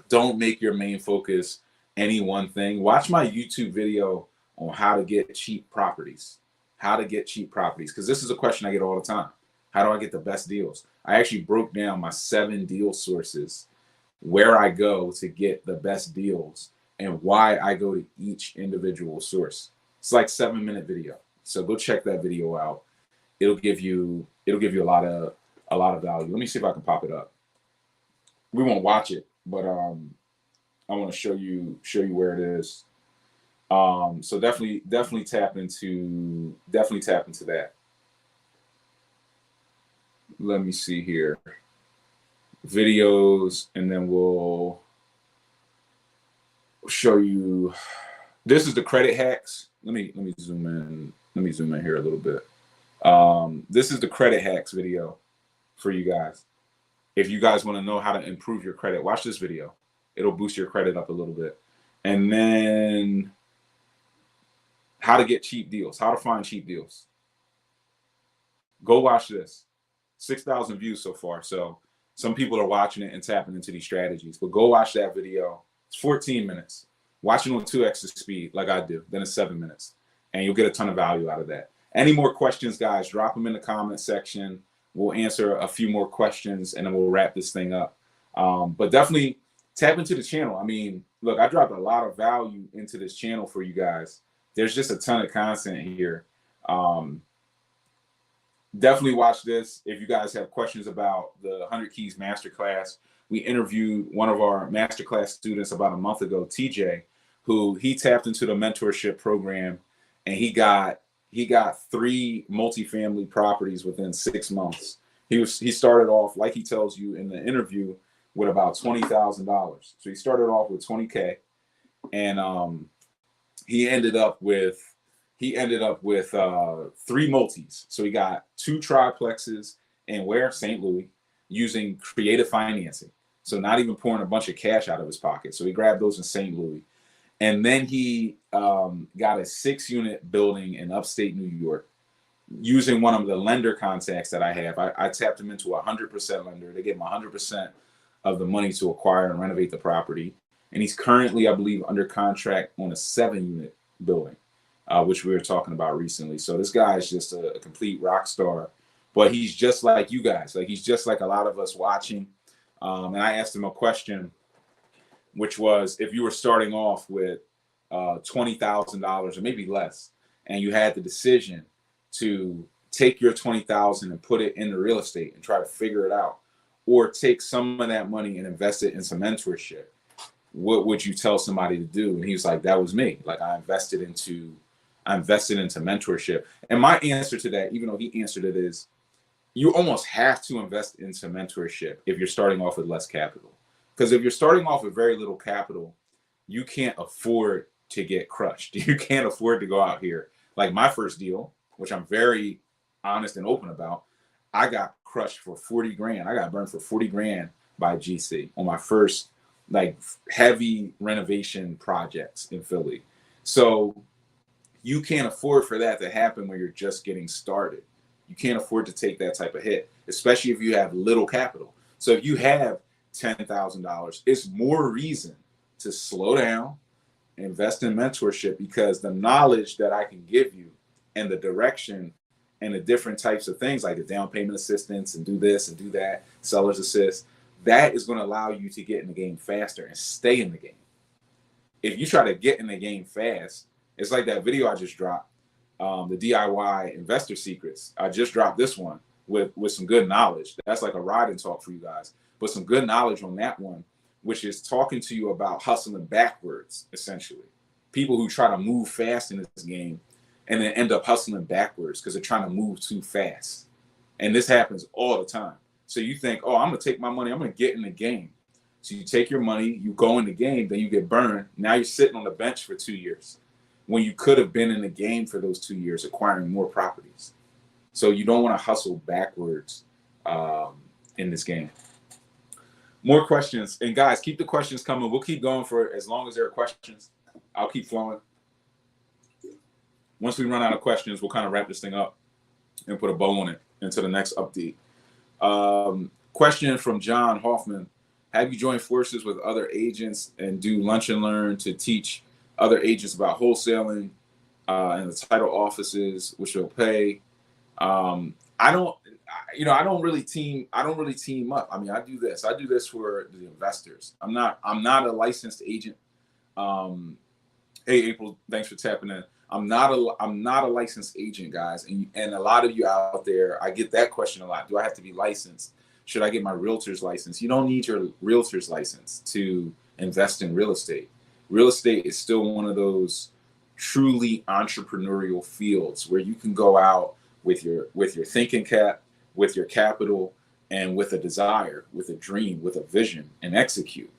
don't make your main focus any one thing. Watch my YouTube video on how to get cheap properties. How to get cheap properties, because this is a question I get all the time. How do I get the best deals? I actually broke down my 7 deal sources, where I go to get the best deals, and why I go to each individual source. It's like 7-minute video. So go check that video out. It'll give you a lot of value. Let me see if I can pop it up. We won't watch it, but I want to show you where it is. So definitely tap into that. Let me see here. Videos, and then we'll show you. This is the credit hacks. Let me zoom in. Let me zoom in here a little bit. This is the credit hacks video for you guys. If you guys want to know how to improve your credit, watch this video. It'll boost your credit up a little bit. And then how to get cheap deals, how to find cheap deals. Go watch this. 6,000 views so far. So some people are watching it and tapping into these strategies. But go watch that video. It's 14 minutes. Watch it on 2x the speed like I do. Then it's 7 minutes. And you'll get a ton of value out of that. Any more questions, guys, drop them in the comment section. We'll answer a few more questions, and then we'll wrap this thing up. But definitely tap into the channel. I mean, look, I dropped a lot of value into this channel for you guys. There's just a ton of content here. Definitely watch this. If you guys have questions about the 100 Keys Masterclass, we interviewed one of our Masterclass students about a month ago, TJ, who he tapped into the mentorship program, and he got 3 multifamily properties within 6 months. He started off, like he tells you in the interview, with about $20,000. So he started off with 20K, and he ended up with 3 multis. So he got 2 triplexes in where? St. Louis, using creative financing. So not even pouring a bunch of cash out of his pocket. So he grabbed those in St. Louis. And then he got a 6-unit building in upstate New York, using one of the lender contacts that I have. I tapped him into a 100% lender. They gave him 100% of the money to acquire and renovate the property. And he's currently, I believe, under contract on a 7-unit building, which we were talking about recently. So this guy is just a complete rock star. But he's just like you guys. Like, he's just like a lot of us watching. And I asked him a question, which was, if you were starting off with $20,000 or maybe less, and you had the decision to take your $20,000 and put it into real estate and try to figure it out, or take some of that money and invest it in some mentorship, what would you tell somebody to do? And he was like, that was me. Like, I invested into mentorship. And my answer to that, even though he answered it, is you almost have to invest into mentorship if you're starting off with less capital. Because if you're starting off with very little capital, you can't afford to get crushed. You can't afford to go out here. Like my first deal, which I'm very honest and open about, I got crushed for 40 grand. I got burned for 40 grand by GC on my first like heavy renovation projects in Philly. So you can't afford for that to happen when you're just getting started. You can't afford to take that type of hit, especially if you have little capital. So if you have $10,000, it's more reason to slow down, invest in mentorship, because the knowledge that I can give you and the direction and the different types of things like the down payment assistance and do this and do that, seller's assist, that is going to allow you to get in the game faster and stay in the game. If you try to get in the game fast, it's like that video I just dropped, the DIY investor secrets. I just dropped this one with some good knowledge. That's like a ride and talk for you guys, but some good knowledge on that one, which is talking to you about hustling backwards, essentially. People who try to move fast in this game and then end up hustling backwards because they're trying to move too fast. And this happens all the time. So you think, oh, I'm gonna take my money, I'm gonna get in the game. So you take your money, you go in the game, then you get burned. Now you're sitting on the bench for 2 years when you could have been in the game for those 2 years acquiring more properties. So you don't want to hustle backwards in this game. More questions. And guys, keep the questions coming. We'll keep going for as long as there are questions. I'll keep flowing. Once we run out of questions, we'll kind of wrap this thing up and put a bow on it into the next update. Question from John Hoffman. Have you joined forces with other agents and do lunch and learn to teach other agents about wholesaling and the title offices, which will pay? I don't really team up. I mean, I do this for the investors. I'm not a licensed agent. Hey, April, thanks for tapping in. I'm not a licensed agent, guys. And a lot of you out there, I get that question a lot. Do I have to be licensed? Should I get my realtor's license? You don't need your realtor's license to invest in real estate. Real estate is still one of those truly entrepreneurial fields where you can go out with your thinking cap, with your capital, and with a desire, with a dream, with a vision, and execute.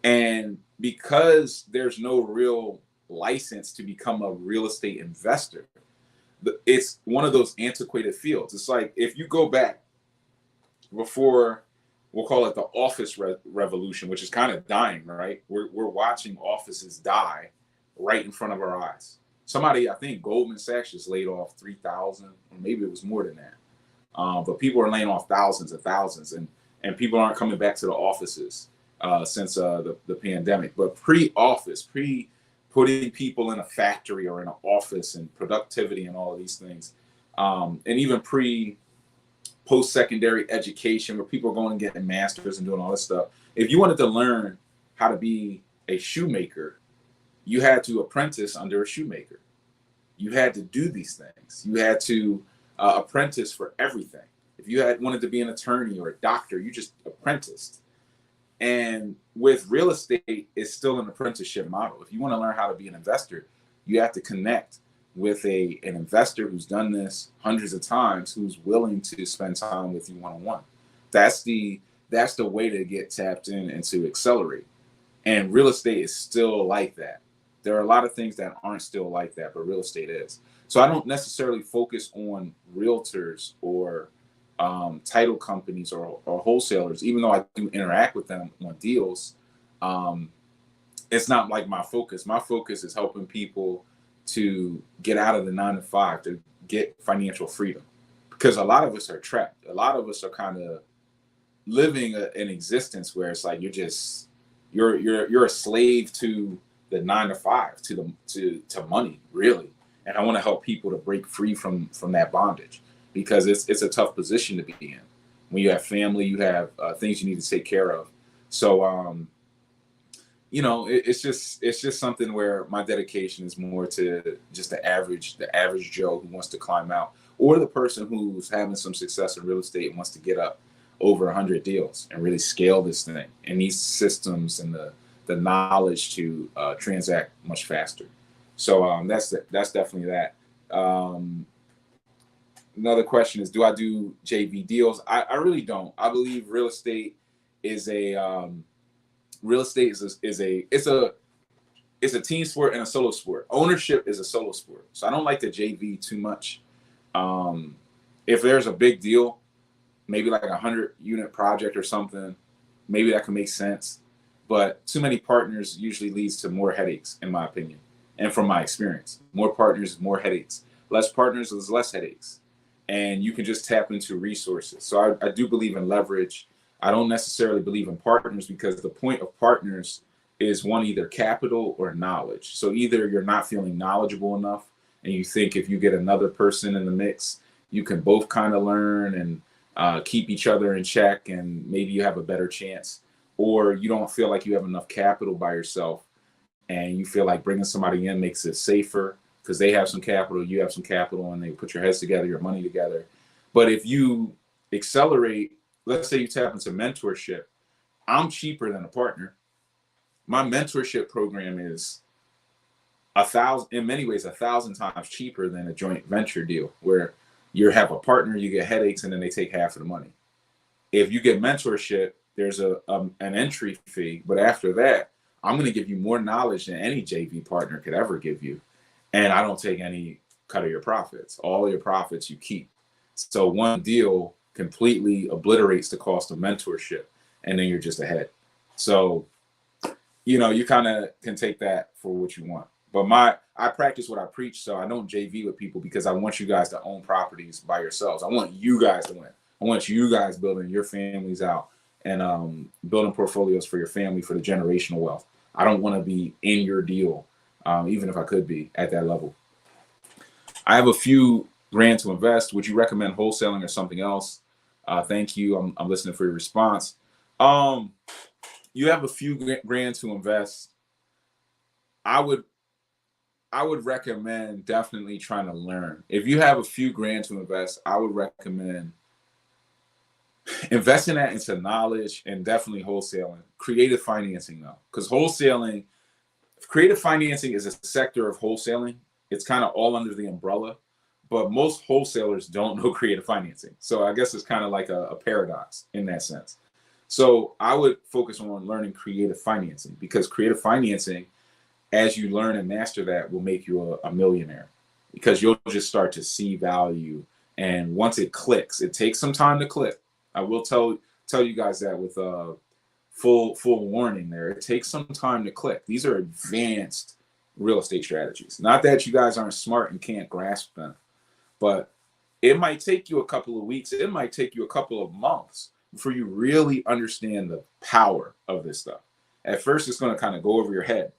And because there's no real license to become a real estate investor, it's one of those antiquated fields. It's like if you go back before, we'll call it the office revolution, which is kind of dying, right? We're watching offices die right in front of our eyes. Somebody, I think Goldman Sachs just laid off 3,000, or maybe it was more than that. But people are laying off thousands and thousands, and people aren't coming back to the offices since the pandemic. But pre-office, putting people in a factory or in an office and productivity and all of these things, and even post-secondary education where people are going and getting masters and doing all this stuff. If you wanted to learn how to be a shoemaker, you had to apprentice under a shoemaker. You had to do these things. You had to apprentice for everything. If you wanted to be an attorney or a doctor, you just apprenticed. And with real estate, it's still an apprenticeship model. If you want to learn how to be an investor, you have to connect with an investor who's done this hundreds of times, who's willing to spend time with you one-on-one. That's the way to get tapped in and to accelerate. And real estate is still like that. There are a lot of things that aren't still like that, but real estate is. So I don't necessarily focus on realtors or title companies or wholesalers, even though I do interact with them on deals. It's not like my focus. My focus is helping people to get out of the 9-to-5, to get financial freedom, because a lot of us are trapped. A lot of us are kind of living an existence where it's like you're a slave to the 9-to-5, to money, really. And I want to help people to break free from that bondage, because it's a tough position to be in. When you have family, you have things you need to take care of. So it's just something where my dedication is more to just the average Joe who wants to climb out, or the person who's having some success in real estate and wants to get up over 100 deals and really scale this thing, and these systems and the knowledge to transact much faster. So that's definitely that. Another question is, do I do JV deals? I really don't. I believe real estate is a team sport and a solo sport. Ownership is a solo sport. So I don't like the JV too much. If there's a big deal, maybe like a 100-unit project or something, maybe that can make sense. But too many partners usually leads to more headaches, in my opinion. And from my experience, more partners, more headaches. Less partners is less headaches. And you can just tap into resources. So I do believe in leverage. I don't necessarily believe in partners, because the point of partners is either capital or knowledge. So either you're not feeling knowledgeable enough and you think if you get another person in the mix, you can both kind of learn and keep each other in check, and maybe you have a better chance. Or you don't feel like you have enough capital by yourself, and you feel like bringing somebody in makes it safer because they have some capital, you have some capital, and they put your heads together, your money together. But if you accelerate, let's say you tap into mentorship, I'm cheaper than a partner. My mentorship program is in many ways 1,000 times cheaper than a joint venture deal, where you have a partner, you get headaches, and then they take half of the money. If you get mentorship, there's an entry fee, but after that, I'm going to give you more knowledge than any JV partner could ever give you, and I don't take any cut of your profits. All your profits you keep. So one deal completely obliterates the cost of mentorship, and then you're just ahead. So, you kind of can take that for what you want. But I practice what I preach, so I don't JV with people because I want you guys to own properties by yourselves. I want you guys to win. I want you guys building your families out and building portfolios for your family for the generational wealth. I don't want to be in your deal, even if I could be at that level. I have a few grand to invest. Would you recommend wholesaling or something else? Thank you. I'm listening for your response. You have a few grand to invest. I would recommend definitely trying to learn. If you have a few grand to invest, I would recommend investing that into knowledge and definitely wholesaling. Creative financing though, because creative financing is a sector of wholesaling. It's kind of all under the umbrella, but most wholesalers don't know creative financing. So I guess it's kind of like a paradox in that sense. So I would focus on learning creative financing, because creative financing, as you learn and master that, will make you a millionaire, because you'll just start to see value. And once it clicks, it takes some time to click. I will tell you guys that with full warning there. It takes some time to click. These are advanced real estate strategies. Not that you guys aren't smart and can't grasp them, but it might take you a couple of weeks. It might take you a couple of months before you really understand the power of this stuff. At first, it's going to kind of go over your head.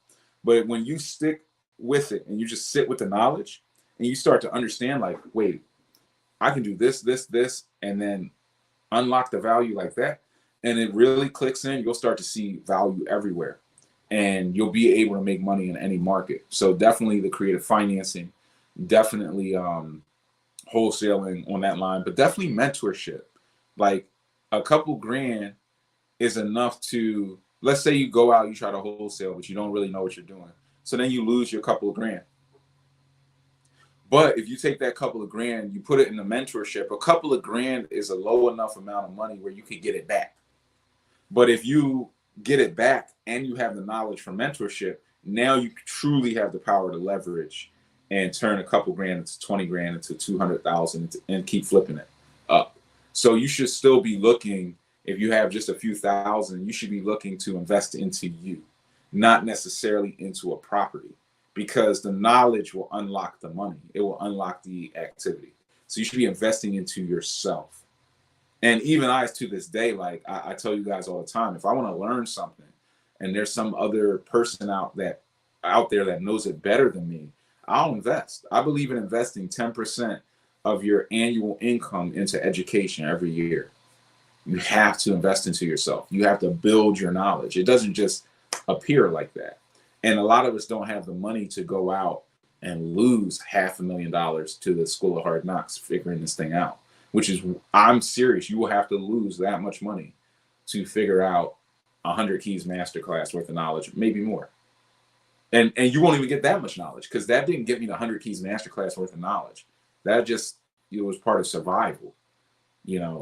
But when you stick with it and you just sit with the knowledge and you start to understand, like, wait, I can do this, and then unlock the value like that, and it really clicks in, you'll start to see value everywhere. And you'll be able to make money in any market. So definitely the creative financing, definitely wholesaling on that line, but definitely mentorship. Like a couple grand is enough to, let's say you go out, you try to wholesale, but you don't really know what you're doing. So then you lose your couple of grand. But if you take that couple of grand, you put it in the mentorship, a couple of grand is a low enough amount of money where you could get it back. But if you get it back and you have the knowledge from mentorship, now you truly have the power to leverage and turn a couple grand into 20 grand into 200,000 and keep flipping it up. So you should still be looking, if you have just a few thousand, you should be looking to invest into you, not necessarily into a property, because the knowledge will unlock the money. It will unlock the activity. So you should be investing into yourself. And even I, to this day, like I tell you guys all the time, if I want to learn something and there's some other person out there that knows it better than me, I'll invest. I believe in investing 10% of your annual income into education every year. You have to invest into yourself. You have to build your knowledge. It doesn't just appear like that. And a lot of us don't have the money to go out and lose $500,000 to the School of Hard Knocks figuring this thing out, which is, I'm serious. You will have to lose that much money to figure out 100 Keys Masterclass worth of knowledge, maybe more. And you won't even get that much knowledge, because that didn't get me the 100 Keys Masterclass worth of knowledge. That just, was part of survival,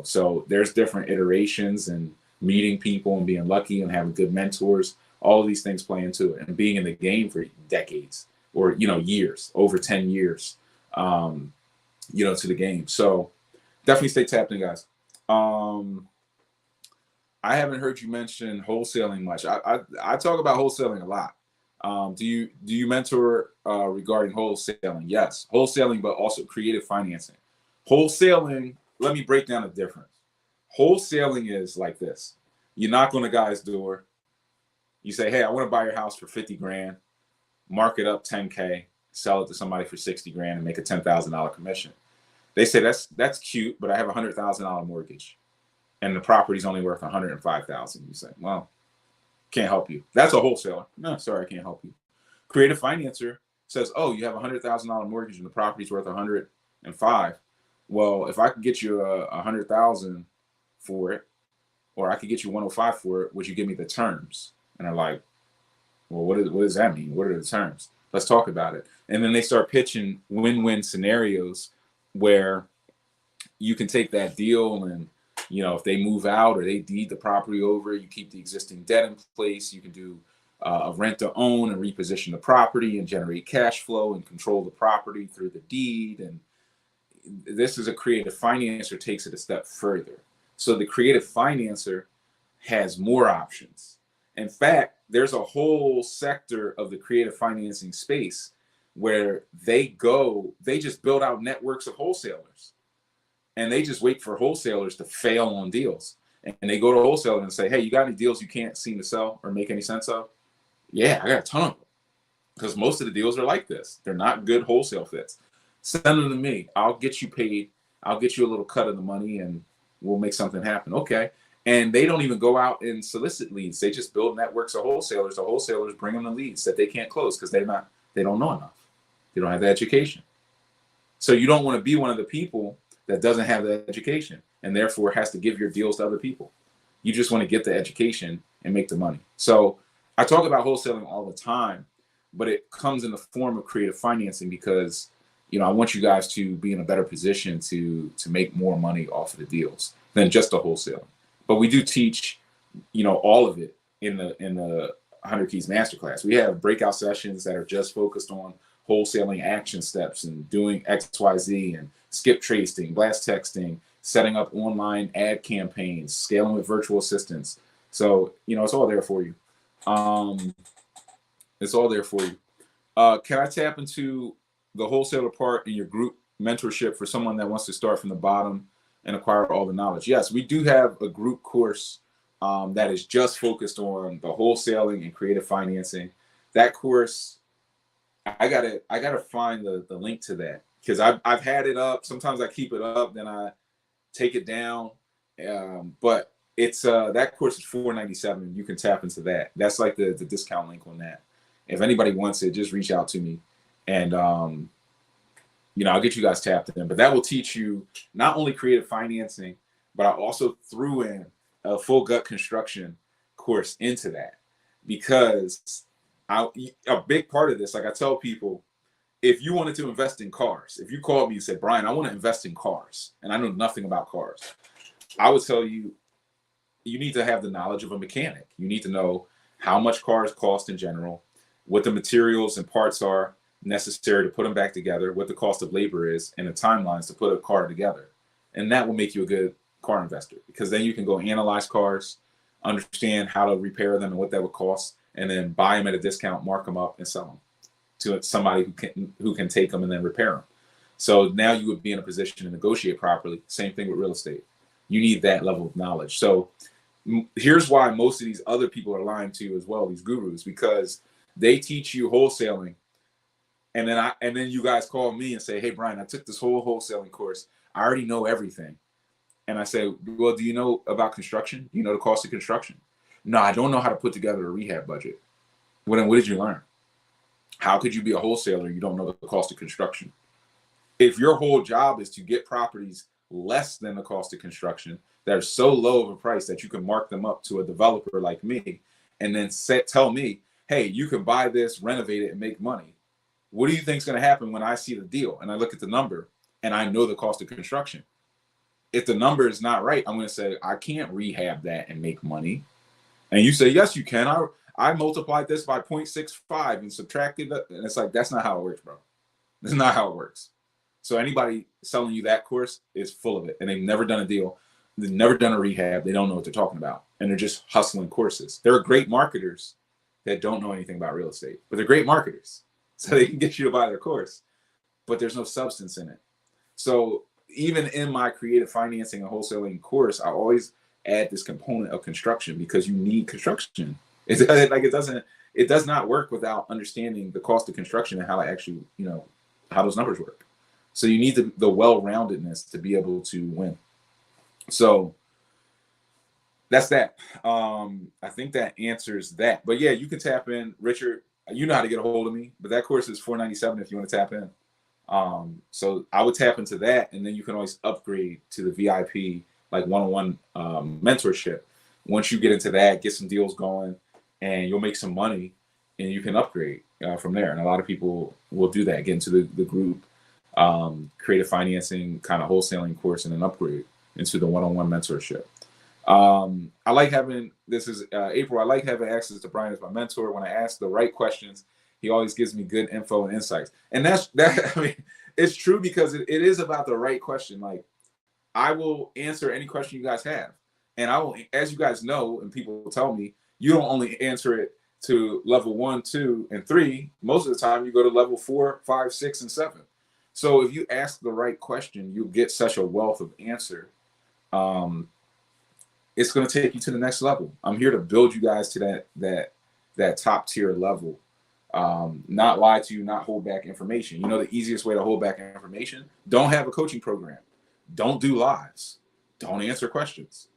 So there's different iterations, and meeting people and being lucky and having good mentors. All of these things play into it, and being in the game for decades or, years, over 10 years, to the game. So definitely stay tapped in, guys. I haven't heard you mention wholesaling much. I talk about wholesaling a lot. Do you mentor regarding wholesaling? Yes, wholesaling, but also creative financing. Wholesaling, let me break down the difference. Wholesaling is like this. You knock on a guy's door. You say, hey, I want to buy your house for 50 grand, mark it up 10K, sell it to somebody for 60 grand and make a $10,000 commission. They say that's cute, but I have a $100,000 mortgage and the property's only worth 105,000. You say, well, can't help you. That's a wholesaler. No, sorry, I can't help you. Creative financer says, oh, you have a $100,000 mortgage and the property's worth 105. Well, if I could get you a 100,000 for it, or I could get you 105 for it, would you give me the terms? And they're like, well, what does that mean? What are the terms? Let's talk about it. And then they start pitching win-win scenarios where you can take that deal and If they move out or they deed the property over, you keep the existing debt in place. You can do a rent to own and reposition the property and generate cash flow and control the property through the deed. And this is a creative financer takes it a step further. So the creative financer has more options. In fact, there's a whole sector of the creative financing space where they just build out networks of wholesalers, and they just wait for wholesalers to fail on deals. And they go to wholesalers and say, hey, you got any deals you can't seem to sell or make any sense of? Yeah, I got a ton of them. Because most of the deals are like this. They're not good wholesale fits. Send them to me. I'll get you paid. I'll get you a little cut of the money and we'll make something happen. Okay. And they don't even go out and solicit leads. They just build networks of wholesalers. The wholesalers bring them the leads that they can't close because they don't know enough. They don't have the education. So you don't want to be one of the people that doesn't have the education and therefore has to give your deals to other people. You just want to get the education and make the money. So I talk about wholesaling all the time, but it comes in the form of creative financing because, I want you guys to be in a better position to make more money off of the deals than just the wholesaling. But we do teach, all of it in the 100 Keys Masterclass. We have breakout sessions that are just focused on wholesaling action steps and doing XYZ and skip tracing, blast texting, setting up online ad campaigns, scaling with virtual assistants. So, it's all there for you. It's all there for you. Can I tap into the wholesaler part in your group mentorship for someone that wants to start from the bottom and acquire all the knowledge? Yes, we do have a group course that is just focused on the wholesaling and creative financing. That course, I gotta find the link to that because I've had it up. Sometimes I keep it up, then I take it down. But it's that course is $497. You can tap into that. That's like the discount link on that. If anybody wants it, just reach out to me, and I'll get you guys tapped in. But that will teach you not only creative financing, but I also threw in a full gut construction course into that because a big part of this, like I tell people, if you wanted to invest in cars, if you called me and said, Brian, I want to invest in cars, and I know nothing about cars, I would tell you, you need to have the knowledge of a mechanic. You need to know how much cars cost in general, what the materials and parts are necessary to put them back together, what the cost of labor is, and the timelines to put a car together. And that will make you a good car investor because then you can go analyze cars, understand how to repair them and what that would cost, and then buy them at a discount, mark them up, and sell them to somebody who can take them and then repair them. So now you would be in a position to negotiate properly. Same thing with real estate. You need that level of knowledge. So here's why most of these other people are lying to you as well, these gurus, because they teach you wholesaling. And then you guys call me and say, hey, Brian, I took this whole wholesaling course. I already know everything. And I say, well, do you know about construction? Do you know the cost of construction? No, I don't know how to put together a rehab budget. Well, then what did you learn? How could you be a wholesaler? You don't know the cost of construction. If your whole job is to get properties less than the cost of construction that are so low of a price that you can mark them up to a developer like me and then tell me, hey, you can buy this, renovate it, and make money. What do you think is going to happen when I see the deal and I look at the number and I know the cost of construction? If the number is not right, I'm going to say, I can't rehab that and make money. And you say, yes, you can. I multiplied this by 0.65 and subtracted it. And it's like, that's not how it works, bro. That's not how it works. So anybody selling you that course is full of it. And they've never done a deal. They've never done a rehab. They don't know what they're talking about. And they're just hustling courses. There are great marketers that don't know anything about real estate, but they're great marketers. So they can get you to buy their course, but there's no substance in it. So even in my creative financing and wholesaling course, I always add this component of construction because you need construction. It does not work without understanding the cost of construction and how it actually, how those numbers work. So you need the well-roundedness to be able to win. So that's that. I think that answers that. But yeah, you can tap in, Richard. You know how to get a hold of me, but that course is $497 if you want to tap in. So I would tap into that, and then you can always upgrade to the VIP, like one-on-one mentorship. Once you get into that, get some deals going, and you'll make some money, and you can upgrade from there. And a lot of people will do that, get into the group, creative financing kind of wholesaling course, and then upgrade. into the one-on-one mentorship. I like having, this is April, I like having access to Brian as my mentor. When I ask the right questions, he always gives me good info and insights. And I mean, it's true, because it is about the right question. Like, I will answer any question you guys have. And I will, as you guys know, and people will tell me, you don't only answer it to level 1, 2, and 3. Most of the time you go to level 4, 5, 6, and 7. So if you ask the right question, you'll get such a wealth of answer. It's going to take you to the next level. I'm here to build you guys to that top tier level. Not lie to you, not hold back information. You know, the easiest way to hold back information: don't have a coaching program, don't do lives, don't answer questions.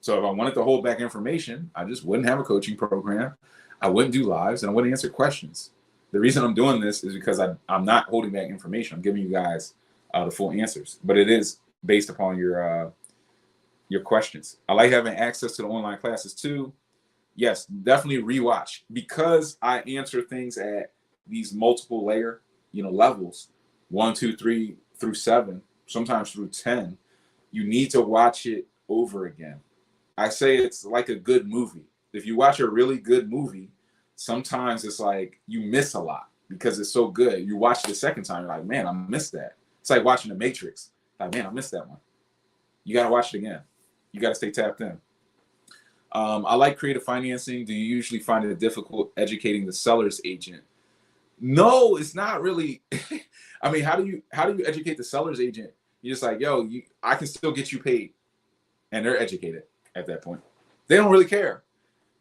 So if I wanted to hold back information, I just wouldn't have a coaching program, I wouldn't do lives, and I wouldn't answer questions. The reason I'm doing this is because I'm not holding back information. I'm giving you guys the full answers, but it is based upon your questions. I like having access to the online classes too. Yes, definitely rewatch, because I answer things at these multiple layer, levels, 1, 2, 3 through 7, sometimes through 10. You need to watch it over again. I say it's like a good movie. If you watch a really good movie, sometimes it's like you miss a lot because it's so good. You watch it the second time, you're like, man, I missed that. It's like watching The Matrix. Like, man, I missed that one. You got to watch it again. You got to stay tapped in. I like creative financing. Do you usually find it difficult educating the seller's agent? No, it's not really. I mean, how do you educate the seller's agent? You're just like, yo, I can still get you paid. And they're educated at that point. They don't really care.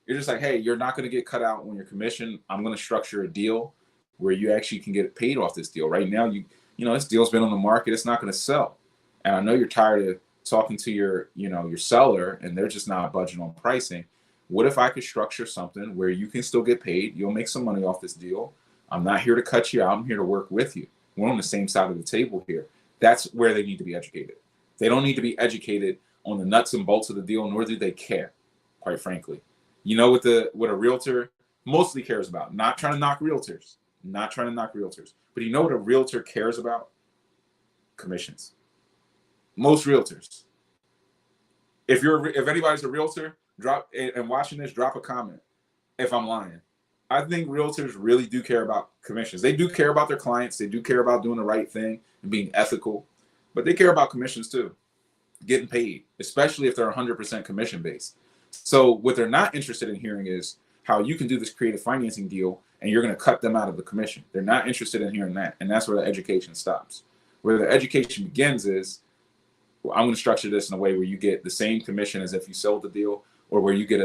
You're just like, hey, you're not going to get cut out on your commission. I'm going to structure a deal where you actually can get paid off this deal. Right now, this deal's been on the market. It's not going to sell. And I know you're tired of talking to your seller and they're just not budging on pricing. What if I could structure something where you can still get paid? You'll make some money off this deal. I'm not here to cut you out. I'm here to work with you. We're on the same side of the table here. That's where they need to be educated. They don't need to be educated on the nuts and bolts of the deal, nor do they care, quite frankly. You know what a realtor mostly cares about? Not trying to knock realtors. But you know what a realtor cares about? Commissions. Most realtors. If anybody's a realtor, drop and watching this, drop a comment if I'm lying. I think realtors really do care about commissions. They do care about their clients. They do care about doing the right thing and being ethical, but they care about commissions too, getting paid, especially if they're 100% commission based. So what they're not interested in hearing is how you can do this creative financing deal and you're going to cut them out of the commission. They're not interested in hearing that. And that's where the education stops. Where the education begins is, I'm going to structure this in a way where you get the same commission as if you sold the deal, or where you get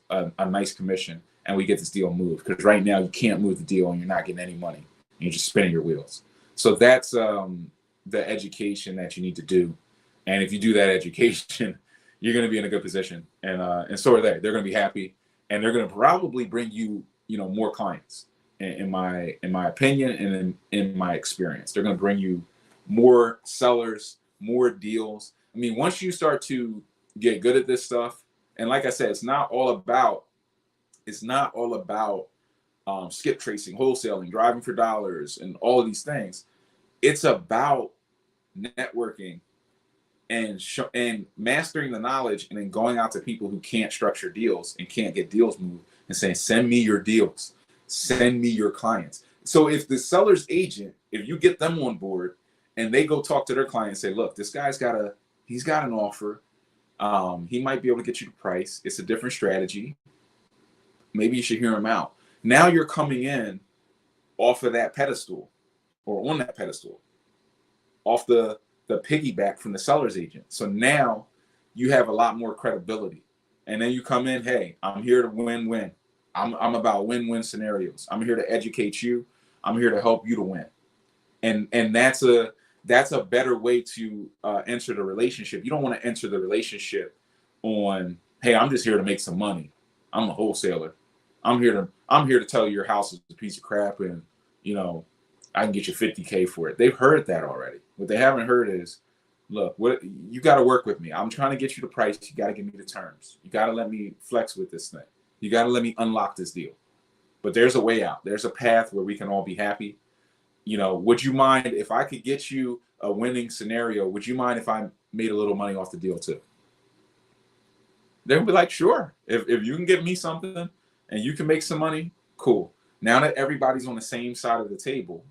a nice commission and we get this deal moved. Because right now you can't move the deal and you're not getting any money. You're just spinning your wheels. So that's the education that you need to do. And if you do that education, you're going to be in a good position. And so are they. They're going to be happy, and they're going to probably bring you, more clients. In my opinion, and in my experience, they're going to bring you more sellers, more deals. I mean, once you start to get good at this stuff, and like I said, it's not all about skip tracing, wholesaling, driving for dollars, and all of these things. It's about networking and mastering the knowledge, and then going out to people who can't structure deals and can't get deals moved and saying, send me your deals, send me your clients. So if the seller's agent, if you get them on board and they go talk to their client and say, look, this guy's got an offer. He might be able to get you the price. It's a different strategy. Maybe you should hear him out. Now you're coming in off of that pedestal, or on that pedestal, off the piggyback from the seller's agent. So now you have a lot more credibility. And then you come in, hey, I'm here to win-win. I'm about win-win scenarios. I'm here to educate you. I'm here to help you to win. And that's a better way to enter the relationship. You don't want to enter the relationship on, hey, I'm just here to make some money. I'm a wholesaler. I'm here to tell you your house is a piece of crap, and I can get you $50K for it. They've heard that already. What they haven't heard is, look, what you got to work with me. I'm trying to get you the price. You got to give me the terms. You got to let me flex with this thing. You got to let me unlock this deal. But there's a way out. There's a path where we can all be happy. Would you mind if I could get you a winning scenario? Would you mind if I made a little money off the deal too. They'll be like, sure, if you can give me something and you can make some money, cool. Now that everybody's on the same side of the table,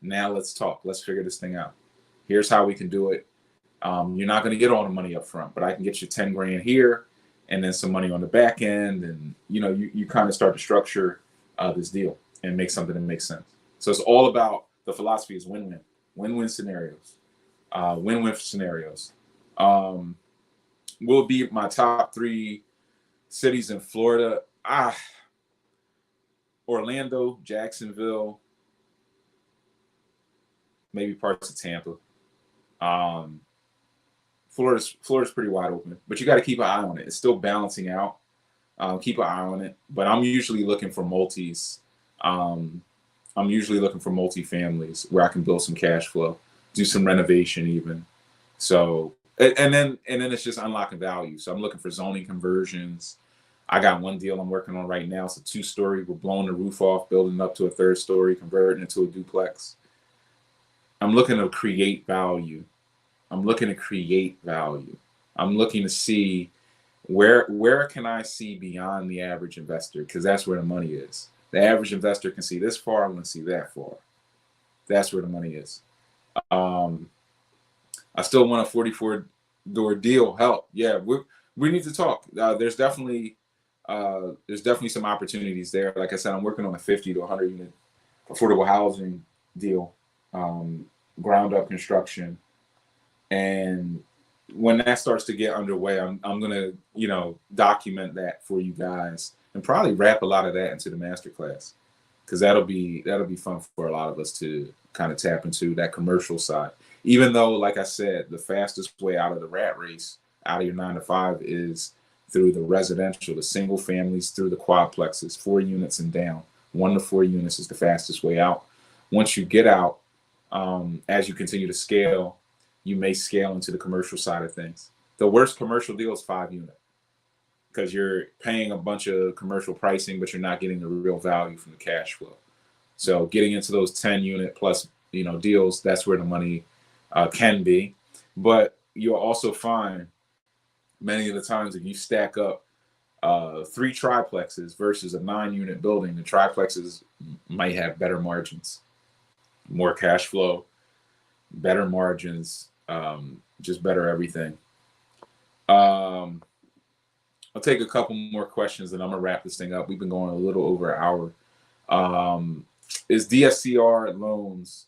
now let's talk. Let's figure this thing out. Here's how we can do it. You're not going to get all the money up front, but I can get you 10 grand here and then some money on the back end. And, you kind of start to structure this deal and make something that makes sense. So it's all about, the philosophy is win-win scenarios, win-win scenarios. Will be my top 3 cities in Florida. Orlando, Jacksonville, maybe parts of Tampa. Florida's pretty wide open, but you got to keep an eye on it. It's still balancing out. Keep an eye on it. But I'm usually looking for multis. I'm usually looking for multi-families where I can build some cash flow, do some renovation even. So, and then it's just unlocking value. So I'm looking for zoning conversions. I got one deal I'm working on right now. It's a 2-story. We're blowing the roof off, building up to a 3rd story, converting it to a duplex. I'm looking to create value. I'm looking to see where can I see beyond the average investor, because that's where the money is. The average investor can see this far. I'm going to see that far. That's where the money is. I still want a 44-door deal. Help. Yeah, we need to talk. There's definitely some opportunities there. Like I said, I'm working on a 50 to 100 unit affordable housing deal, ground up construction. And when that starts to get underway, I'm gonna, document that for you guys and probably wrap a lot of that into the masterclass, because that'll be fun for a lot of us to kind of tap into that commercial side. Even though, like I said, the fastest way out of the rat race, out of your 9 to 5, is through the residential, the single families, through the quadplexes, 4 units and down. 1 to 4 units is the fastest way out. Once you get out, as you continue to scale, you may scale into the commercial side of things. The worst commercial deal is 5 unit, because you're paying a bunch of commercial pricing, but you're not getting the real value from the cash flow. So getting into those 10 unit plus, deals, that's where the money can be. But you'll also find many of the times if you stack up 3 triplexes versus a 9 unit building, the triplexes might have better margins, more cash flow, better margins, just better everything. I'll take a couple more questions and I'm gonna wrap this thing up. We've been going a little over an hour. Is DSCR loans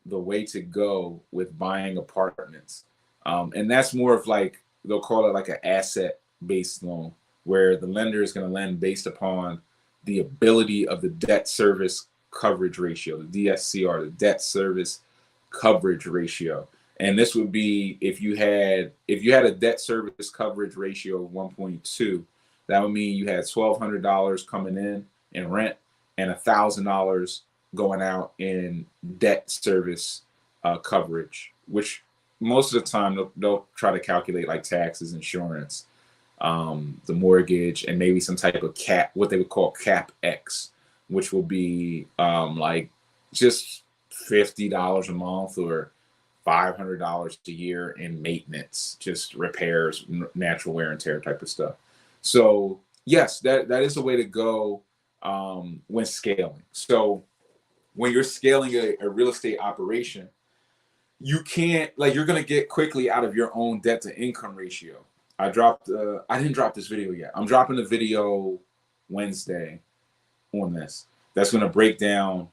the way to go with buying apartments? And that's more of like, they'll call it like an asset-based loan, where the lender is going to lend based upon the ability of the debt service coverage ratio, the DSCR, the debt service coverage ratio. And this would be if you had a debt service coverage ratio of 1.2, that would mean you had $1,200 coming in rent and $1,000 going out in debt service coverage, which most of the time they'll try to calculate like taxes, insurance, the mortgage, and maybe some type of cap, what they would call cap X, which will be like just $50 a month or $500 a year in maintenance, just repairs, natural wear and tear type of stuff. So yes, that is a way to go when scaling. So when you're scaling a real estate operation, you can't, like, you're going to get quickly out of your own debt to income ratio. I didn't drop this video yet. I'm dropping the video Wednesday on this. That's going to break down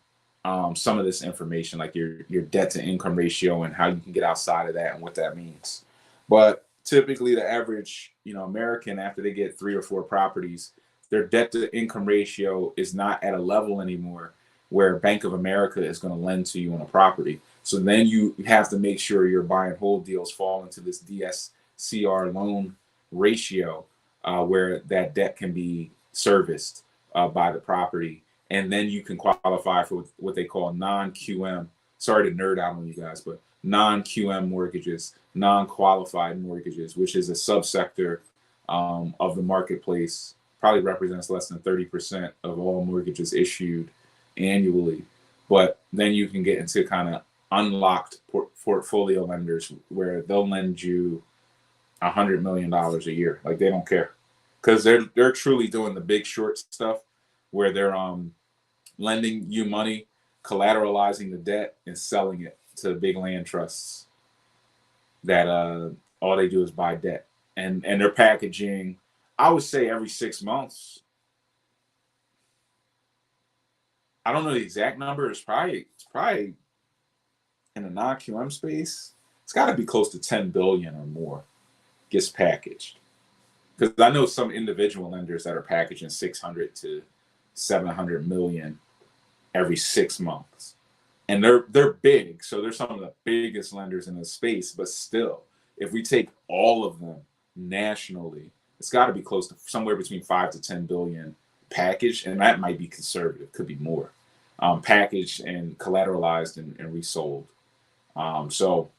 some of this information, like your debt to income ratio and how you can get outside of that and what that means. But typically the average, American, after they get 3 or 4 properties, their debt to income ratio is not at a level anymore where Bank of America is going to lend to you on a property. So then you have to make sure your buy and hold deals fall into this DSCR loan ratio, where that debt can be serviced by the property. And then you can qualify for what they call non-QM. Sorry to nerd out on you guys, but non-QM mortgages, non-qualified mortgages, which is a subsector of the marketplace, probably represents less than 30% of all mortgages issued annually. But then you can get into kind of unlocked portfolio lenders, where they'll lend you $100 million a year. Like they don't care, because they're truly doing the big short stuff where they're lending you money, collateralizing the debt, and selling it to big land trusts that all they do is buy debt. And they're packaging, I would say every 6 months. I don't know the exact number. It's probably in the non-QM space. It's got to be close to 10 billion or more gets packaged. Because I know some individual lenders that are packaging 600 to 700 million every 6 months. And they're big, so they're some of the biggest lenders in the space. But still, if we take all of them nationally, it's got to be close to somewhere between 5 to 10 billion packaged, and that might be conservative, could be more, packaged and collateralized and resold. So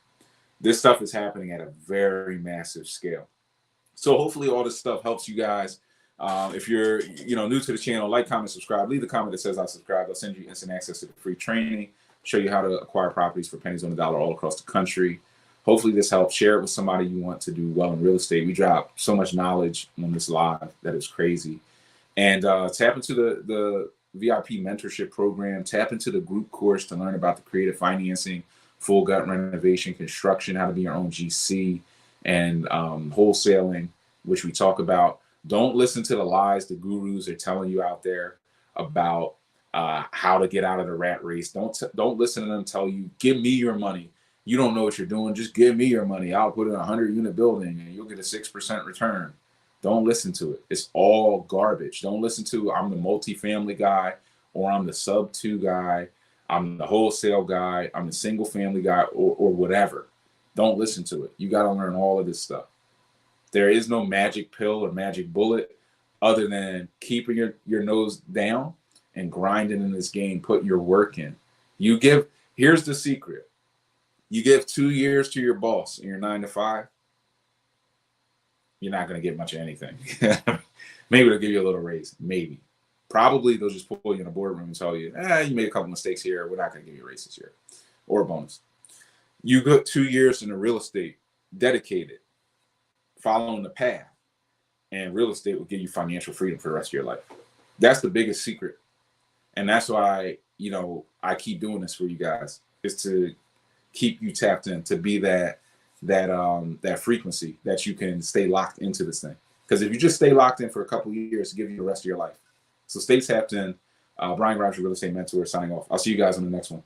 this stuff is happening at a very massive scale. So hopefully all this stuff helps you guys. If you're new to the channel, like, comment, subscribe. Leave the comment that says I subscribed. I'll send you instant access to the free training, show you how to acquire properties for pennies on the dollar all across the country. Hopefully this helps. Share it with somebody you want to do well in real estate. We drop so much knowledge on this live that it's crazy. And tap into the VIP mentorship program. Tap into the group course to learn about the creative financing, full gut renovation, construction, how to be your own GC, and wholesaling, which we talk about. Don't listen to the lies the gurus are telling you out there about how to get out of the rat race. Don't listen to them tell you, give me your money. You don't know what you're doing. Just give me your money. I'll put in a 100-unit building and you'll get a 6% return. Don't listen to it. It's all garbage. Don't listen to, I'm the multifamily guy, or I'm the sub 2 guy, I'm the wholesale guy, I'm the single family guy, or whatever. Don't listen to it. You got to learn all of this stuff. There is no magic pill or magic bullet other than keeping your nose down and grinding in this game, putting your work in. Here's the secret. You give 2 years to your boss in your 9 to 5, you're not going to get much of anything. Maybe they'll give you a little raise. Maybe. Probably they'll just pull you in a boardroom and tell you, you made a couple mistakes here. We're not going to give you a raise this year or a bonus. You got 2 years in the real estate, dedicated, following the path, and real estate will give you financial freedom for the rest of your life. That's the biggest secret. And that's why, I keep doing this for you guys, is to keep you tapped in, to be that frequency that you can stay locked into this thing. Because if you just stay locked in for a couple of years, it'll give you the rest of your life. So stay tapped in. Brian Rogers, Real Estate Mentor, signing off. I'll see you guys on the next one.